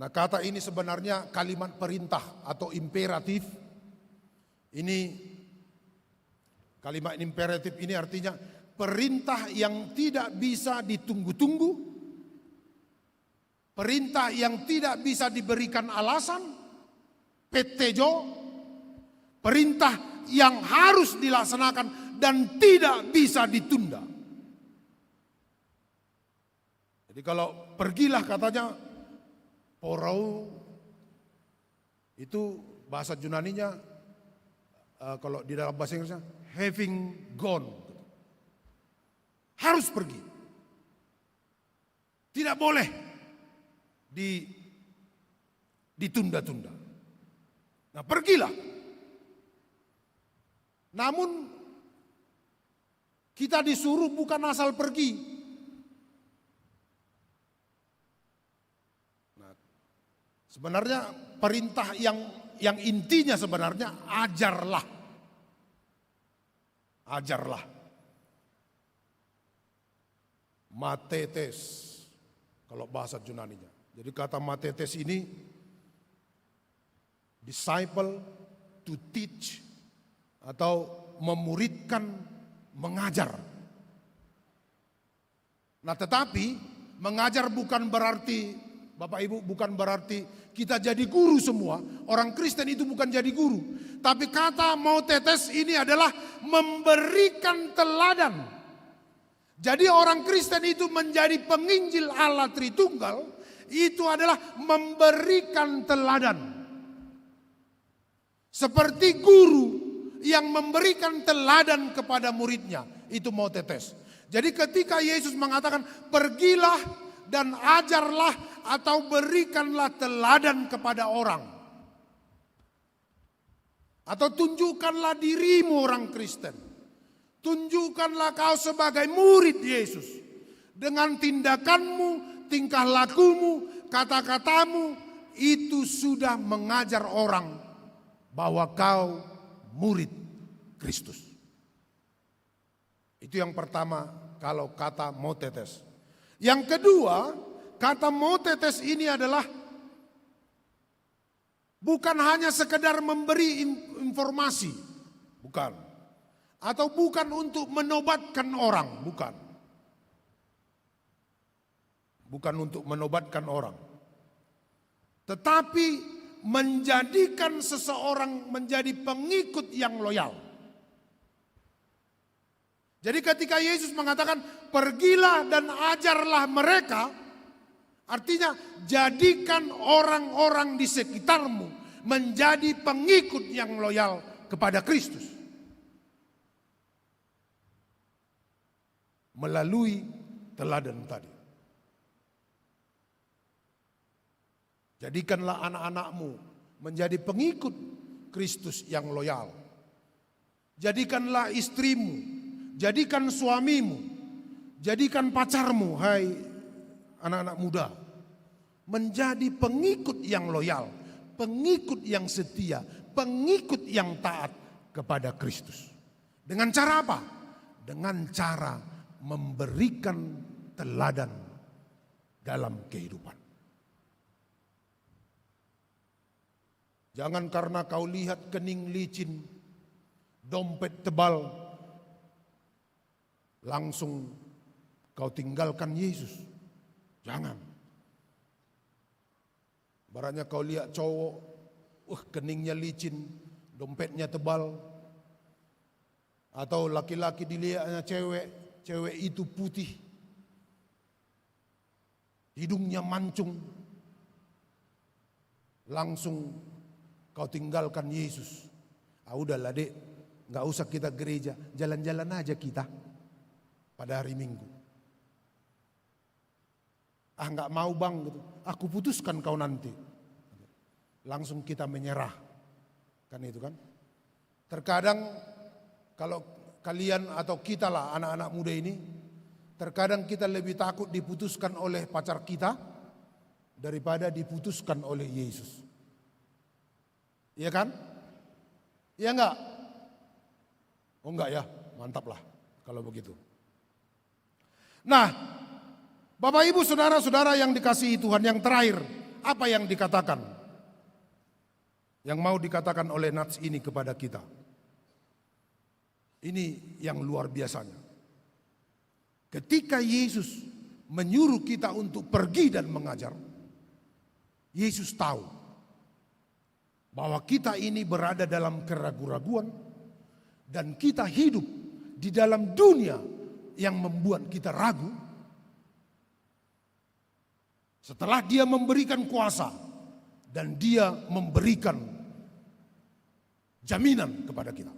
Nah, kata ini sebenarnya kalimat perintah atau imperatif. Ini kalimat imperatif ini artinya perintah yang tidak bisa ditunggu-tunggu, perintah yang tidak bisa diberikan alasan, petejo, perintah yang harus dilaksanakan dan tidak bisa ditunda. Jadi kalau pergilah katanya, porau itu bahasa Yunaninya, kalau di dalam bahasa Inggrisnya having gone. Harus pergi. Tidak boleh ditunda-tunda. Nah, pergilah. Namun kita disuruh bukan asal pergi. Nah, sebenarnya perintah yang intinya sebenarnya ajarlah. Ajarlah. Matetes, kalau bahasa Yunaninya. Jadi kata matetes ini, disciple, to teach, atau memuridkan, mengajar. Nah, tetapi mengajar bukan berarti, Bapak Ibu, bukan berarti kita jadi guru semua. Orang Kristen itu bukan jadi guru. Tapi kata matetes ini adalah memberikan teladan. Jadi orang Kristen itu menjadi penginjil Allah Tritunggal, itu adalah memberikan teladan. Seperti guru yang memberikan teladan kepada muridnya, itu matetes. Jadi ketika Yesus mengatakan pergilah dan ajarlah atau berikanlah teladan kepada orang, atau tunjukkanlah dirimu orang Kristen, tunjukkanlah kau sebagai murid Yesus dengan tindakanmu, tingkah lakumu, kata-katamu, itu sudah mengajar orang bahwa kau murid Kristus. Itu yang pertama kalau kata matetes. Yang kedua, kata matetes ini adalah bukan hanya sekedar memberi informasi, bukan. Atau bukan untuk menobatkan orang, bukan. Bukan untuk menobatkan orang. Tetapi menjadikan seseorang menjadi pengikut yang loyal. Jadi ketika Yesus mengatakan pergilah dan ajarlah mereka, artinya jadikan orang-orang di sekitarmu menjadi pengikut yang loyal kepada Kristus. Melalui teladan tadi. Jadikanlah anak-anakmu menjadi pengikut Kristus yang loyal. Jadikanlah istrimu, jadikan suamimu, jadikan pacarmu, hai anak-anak muda, menjadi pengikut yang loyal, pengikut yang setia, pengikut yang taat kepada Kristus. Dengan cara apa? Dengan cara memberikan teladan dalam kehidupan. Jangan karena kau lihat kening licin, dompet tebal, langsung kau tinggalkan Yesus. Jangan. Barangnya kau lihat cowok, keningnya licin, dompetnya tebal. Atau laki-laki dilihatnya cewek itu putih, hidungnya mancung, langsung kau tinggalkan Yesus. Udahlah dek, gak usah kita gereja, jalan-jalan aja kita pada hari Minggu. Gak mau bang, gitu. Aku putuskan kau nanti. Langsung kita menyerah, kan itu kan. Terkadang kalau kalian atau kita lah anak-anak muda ini, terkadang kita lebih takut diputuskan oleh pacar kita daripada diputuskan oleh Yesus. Iya kan? Iya enggak? Oh enggak ya, mantap lah kalau begitu. Nah, Bapak Ibu saudara-saudara yang dikasihi Tuhan, yang terakhir, apa yang dikatakan? Yang mau dikatakan oleh nats ini kepada kita. Ini yang luar biasanya. ketika Yesus menyuruh kita untuk pergi dan mengajar, Yesus tahu bahwa kita ini berada dalam keraguan-raguan dan kita hidup di dalam dunia yang membuat kita ragu. Setelah dia memberikan kuasa dan dia memberikan jaminan kepada kita.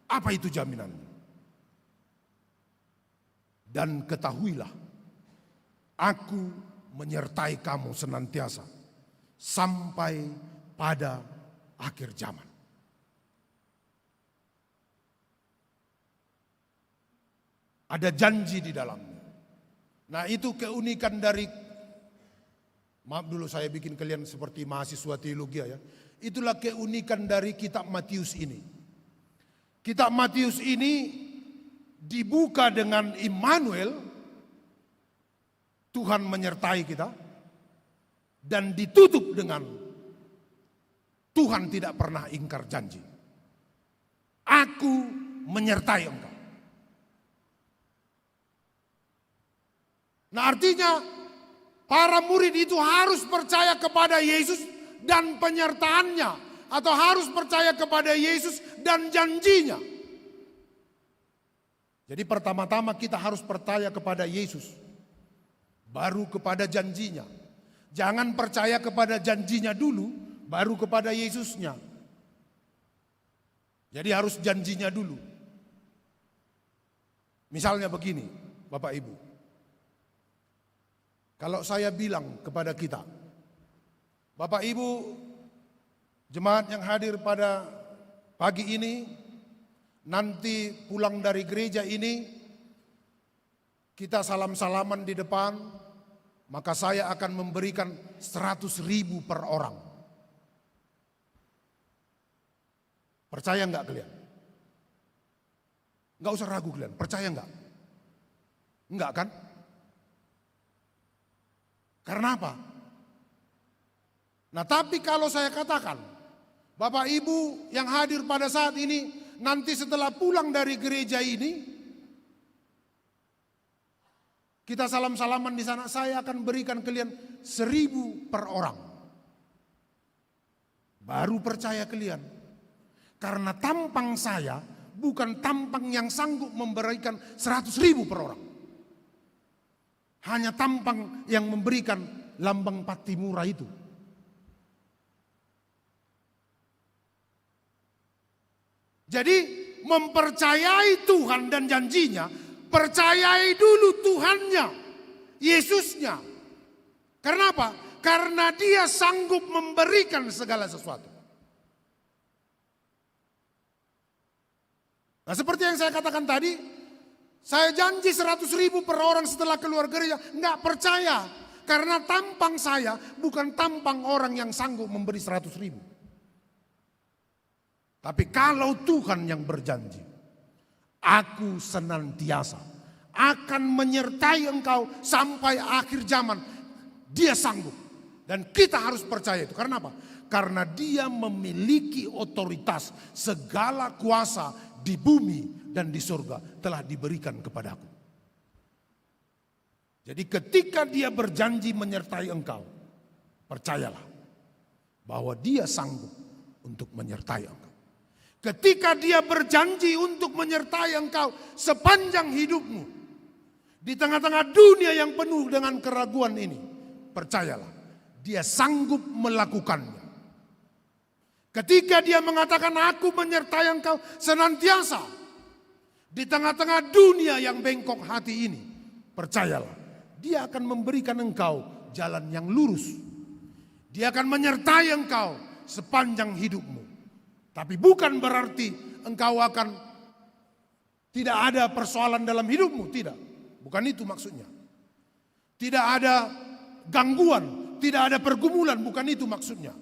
Apa itu jaminannya? Dan ketahuilah, aku menyertai kamu senantiasa sampai pada akhir zaman. Ada janji di dalamnya. Nah, itu keunikan dari, maaf dulu saya bikin kalian seperti mahasiswa teologi ya. Itulah keunikan dari kitab Matius ini. Kitab Matius ini dibuka dengan Immanuel, Tuhan menyertai kita, dan ditutup dengan Tuhan tidak pernah ingkar janji. Aku menyertai engkau. Nah, artinya para murid itu harus percaya kepada Yesus dan penyertaannya, atau harus percaya kepada Yesus dan janjinya. Jadi pertama-tama kita harus percaya kepada Yesus, baru kepada janjinya. Jangan percaya kepada janjinya dulu, baru kepada Yesusnya. Jadi harus janjinya dulu. Misalnya begini, Bapak Ibu. Kalau saya bilang kepada kita, Bapak Ibu, jemaat yang hadir pada pagi ini, nanti pulang dari gereja ini, kita salam-salaman di depan, maka saya akan memberikan 100.000 per orang. Percaya enggak kalian? Enggak usah ragu kalian, percaya enggak? Enggak kan? Karena apa? Nah, tapi kalau saya katakan, Bapak Ibu yang hadir pada saat ini, nanti setelah pulang dari gereja ini, kita salam-salaman di sana, saya akan berikan kalian 1.000 per orang. Baru percaya kalian. Karena tampang saya bukan tampang yang sanggup memberikan 100.000 per orang. Hanya tampang yang memberikan lambang Patimura itu. Jadi mempercayai Tuhan dan janjinya, percayai dulu Tuhannya, Yesusnya. Karena apa? Karena dia sanggup memberikan segala sesuatu. Nah, seperti yang saya katakan tadi, saya janji 100.000 per orang setelah keluar gereja, enggak percaya. Karena tampang saya bukan tampang orang yang sanggup memberi 100.000. Tapi kalau Tuhan yang berjanji, aku senantiasa akan menyertai engkau sampai akhir zaman. Dia sanggup. Dan kita harus percaya itu. Karena apa? Karena dia memiliki otoritas, segala kuasa di bumi dan di surga telah diberikan kepadaku. Jadi ketika dia berjanji menyertai engkau, percayalah bahwa dia sanggup untuk menyertai engkau. Ketika dia berjanji untuk menyertai engkau sepanjang hidupmu, di tengah-tengah dunia yang penuh dengan keraguan ini, percayalah, dia sanggup melakukannya. Ketika dia mengatakan aku menyertai engkau senantiasa di tengah-tengah dunia yang bengkok hati ini, percayalah, dia akan memberikan engkau jalan yang lurus. Dia akan menyertai engkau sepanjang hidupmu. Tapi bukan berarti engkau akan tidak ada persoalan dalam hidupmu, tidak. Bukan itu maksudnya. Tidak ada gangguan, tidak ada pergumulan, bukan itu maksudnya.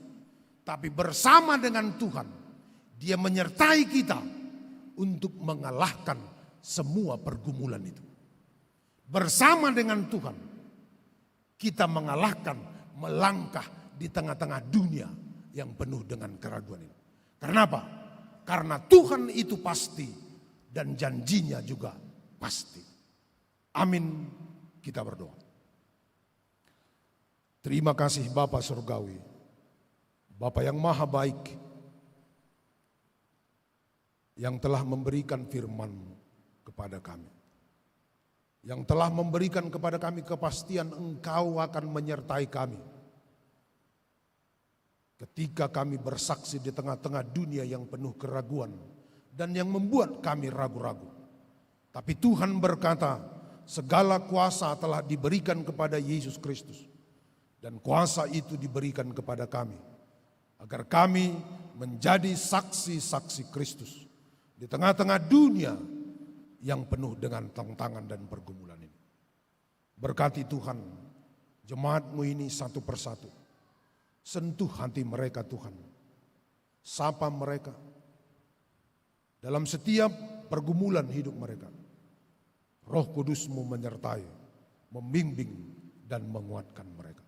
Tapi bersama dengan Tuhan, dia menyertai kita untuk mengalahkan semua pergumulan itu. Bersama dengan Tuhan, kita mengalahkan, melangkah di tengah-tengah dunia yang penuh dengan keraguan ini. Karena apa? Karena Tuhan itu pasti dan janjinya juga pasti. Amin. Kita berdoa. Terima kasih Bapa Surgawi, Bapa yang maha baik, yang telah memberikan firman-Mu kepada kami, yang telah memberikan kepada kami kepastian Engkau akan menyertai kami ketika kami bersaksi di tengah-tengah dunia yang penuh keraguan dan yang membuat kami ragu-ragu. Tapi Tuhan berkata, segala kuasa telah diberikan kepada Yesus Kristus, dan kuasa itu diberikan kepada kami agar kami menjadi saksi-saksi Kristus di tengah-tengah dunia yang penuh dengan tantangan dan pergumulan ini. Berkati Tuhan jemaat-Mu ini satu persatu. Sentuh hati mereka Tuhan. Sapa mereka dalam setiap pergumulan hidup mereka. Roh Kudus-Mu menyertai, membimbing dan menguatkan mereka.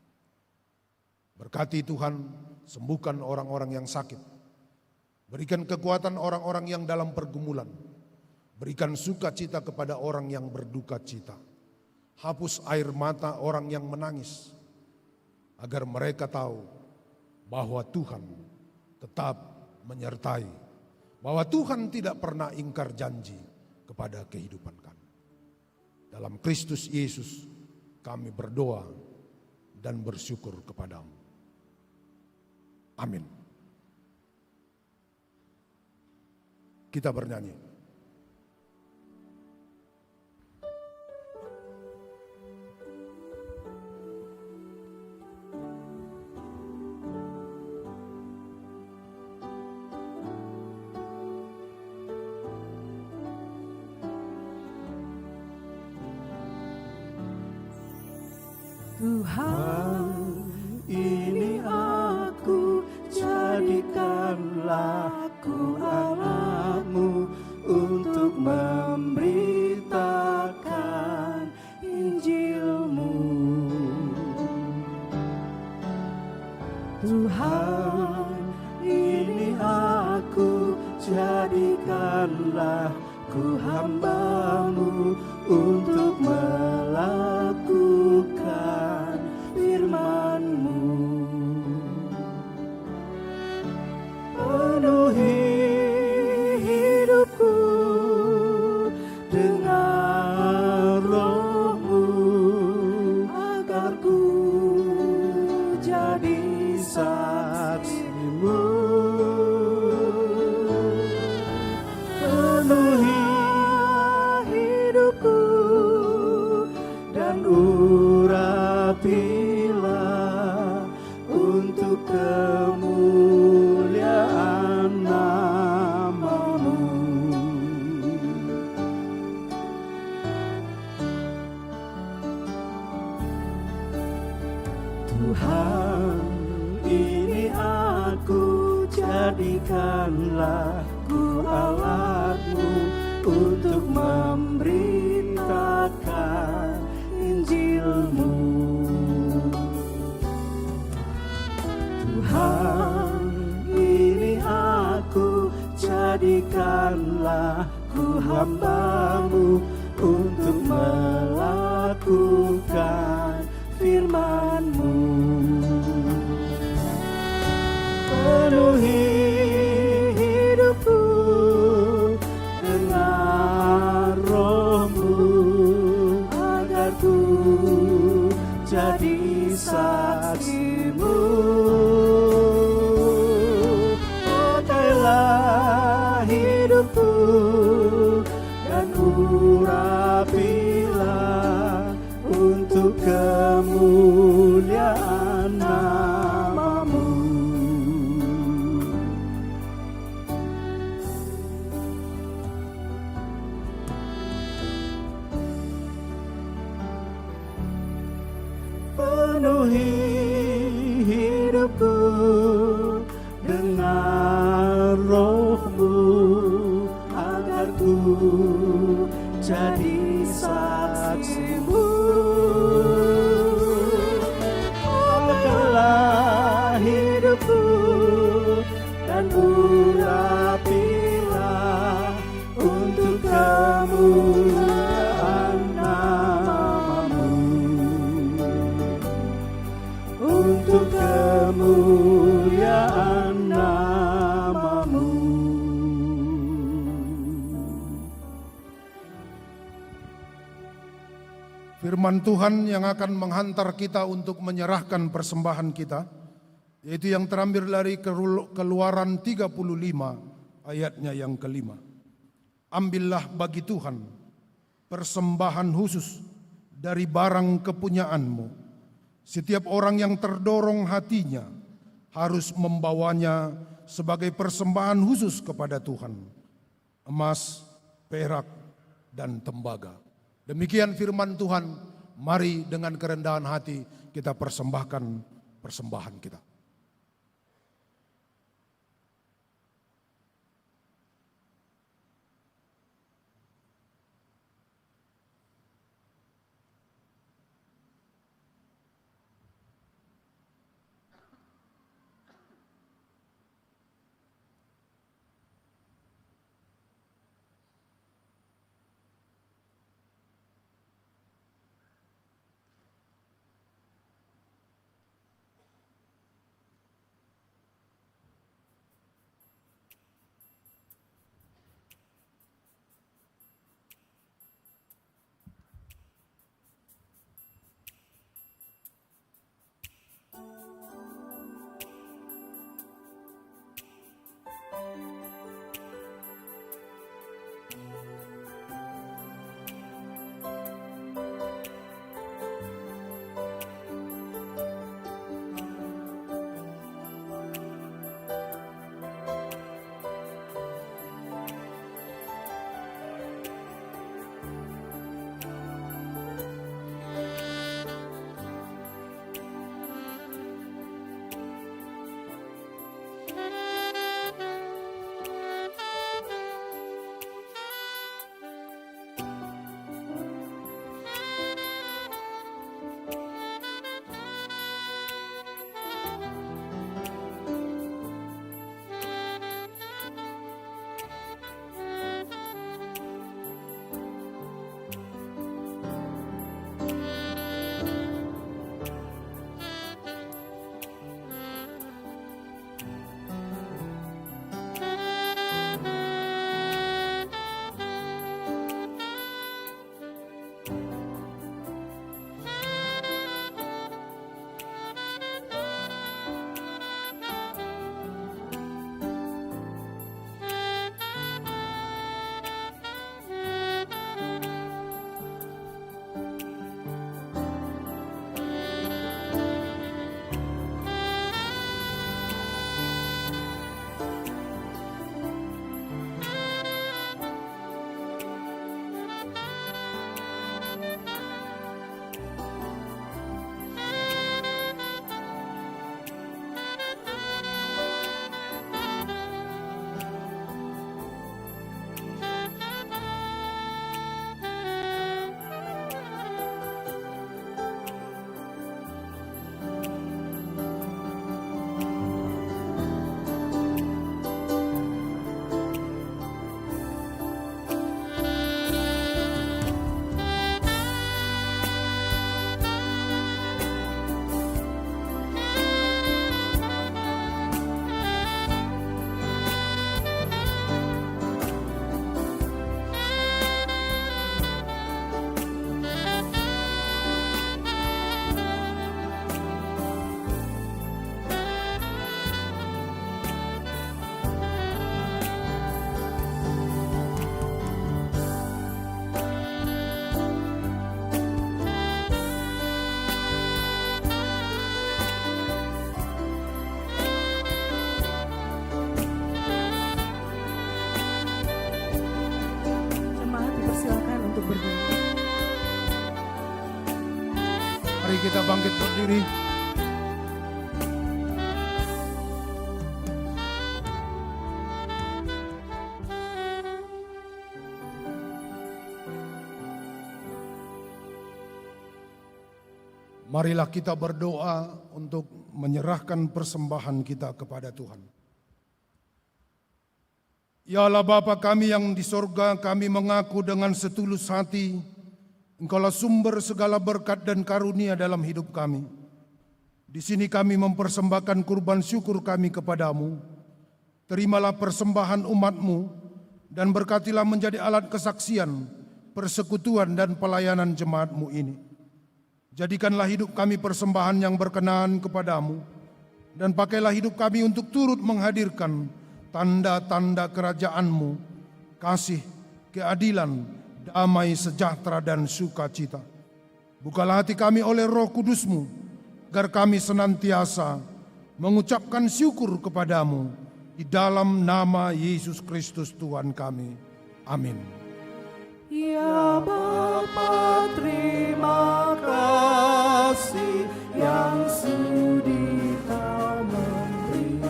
Berkati Tuhan, sembuhkan orang-orang yang sakit. Berikan kekuatan orang-orang yang dalam pergumulan. Berikan sukacita kepada orang yang berduka cita. Hapus air mata orang yang menangis, agar mereka tahu bahwa Tuhan tetap menyertai, bahwa Tuhan tidak pernah ingkar janji kepada kehidupan kami. Dalam Kristus Yesus kami berdoa dan bersyukur kepadamu. Amin. Kita bernyanyi. Tuhan, ini aku, jadikanlah aku anak-Mu untuk memberitakan Injil-Mu. Tuhan, ini aku, jadikanlah ku hamba-Mu untuk melakukan firman-Mu. Penuhi hidupku dengan Roh-Mu, agar ku jadi saksi-Mu. Penuhi hidupku dan urapilah untuk kemuliaan nama-Mu. Tuhan, ini aku, jadikanlah ku alat-Mu untuk memberitakan Injil-Mu. Tuhan, ini aku, jadikanlah ku hamba-Mu untuk melakukan firman-Mu. Penuhi hidupku dengan Roh-Mu, agar ku jadi saksi-Mu. Pakailah hidupku dan urapilah untuk kemuliaan nama-Mu. Penuhi hidupku dengan Roh-Mu, agar ku jadi saksi-Mu. Pakailah hidupku dan urapilah untuk kemuliaan nama-Mu. Firman Tuhan yang akan menghantar kita untuk menyerahkan persembahan kita, yaitu yang terambil dari Keluaran 35 ayatnya yang kelima. Ambillah bagi Tuhan persembahan khusus dari barang kepunyaanmu. Setiap orang yang terdorong hatinya harus membawanya sebagai persembahan khusus kepada Tuhan, emas, perak, dan tembaga. Demikian firman Tuhan, mari dengan kerendahan hati kita persembahkan persembahan kita. Mari kita bangkit berdiri. Marilah kita berdoa untuk menyerahkan persembahan kita kepada Tuhan. Ya Allah Bapa kami yang di sorga, kami mengaku dengan setulus hati, Engkaulah sumber segala berkat dan karunia dalam hidup kami. Di sini kami mempersembahkan kurban syukur kami kepadamu. Terimalah persembahan umat-Mu dan berkatilah menjadi alat kesaksian, persekutuan dan pelayanan jemaat-Mu ini. Jadikanlah hidup kami persembahan yang berkenan kepadamu, dan pakailah hidup kami untuk turut menghadirkan tanda-tanda kerajaan-Mu, kasih, keadilan, damai, sejahtera, dan sukacita. Bukalah hati kami oleh Roh Kudus-Mu, agar kami senantiasa mengucapkan syukur kepadamu di dalam nama Yesus Kristus Tuhan kami. Amin. Ya Bapa, terima kasih yang sudi Kau memberi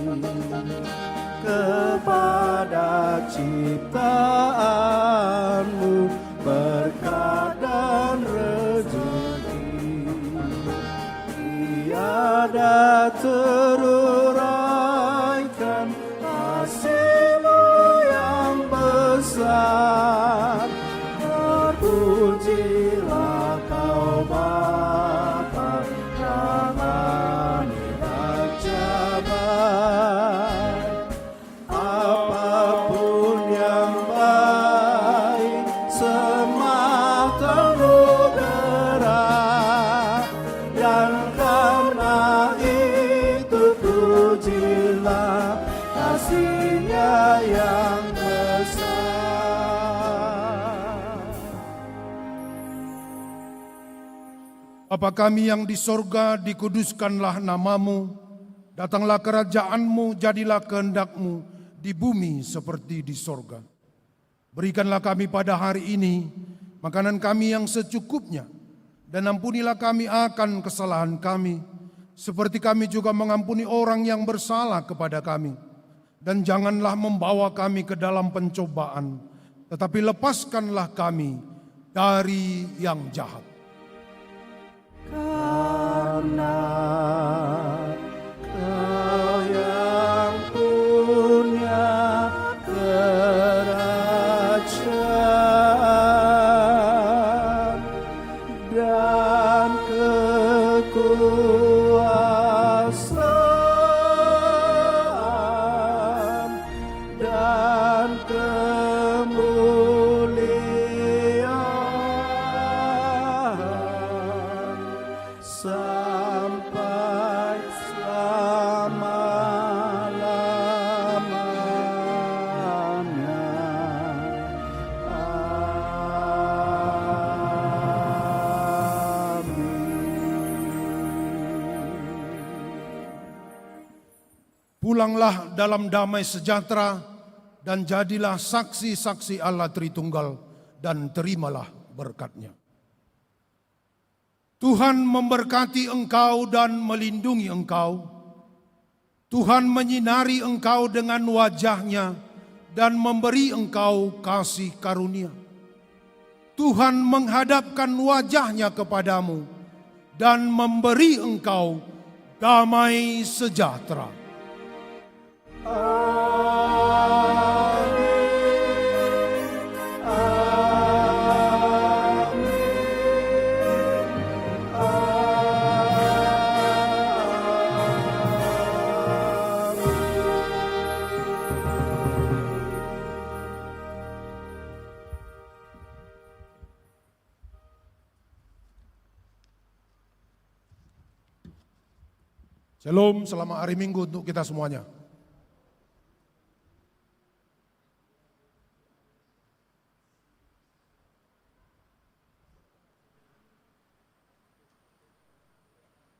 kepada ciptaan-Mu berkat dan rezeki. Tiada teruraikan kasih-Mu yang besar. Terpujilah Kau Bapa yang dan jabat. Apapun yang baik semata anugerah, dan karena itu pujilah kasih-Nya yang besar. Bapa kami yang di sorga, dikuduskanlah nama-Mu, datanglah kerajaan-Mu, jadilah kehendak-Mu di bumi seperti di sorga. Berikanlah kami pada hari ini makanan kami yang secukupnya, dan ampunilah kami akan kesalahan kami, seperti kami juga mengampuni orang yang bersalah kepada kami. Dan janganlah membawa kami ke dalam pencobaan, tetapi lepaskanlah kami dari yang jahat. Karena Kau yang punya kerajaan dan kekuasaan dan kemuliaan sampai selama-lamanya. Pulanglah dalam damai sejahtera dan jadilah saksi-saksi Allah Tritunggal dan terimalah berkat-Nya. Tuhan memberkati engkau dan melindungi engkau. Tuhan menyinari engkau dengan wajah-Nya dan memberi engkau kasih karunia. Tuhan menghadapkan wajah-Nya kepadamu dan memberi engkau damai sejahtera. Shalom, selamat hari Minggu untuk kita semuanya.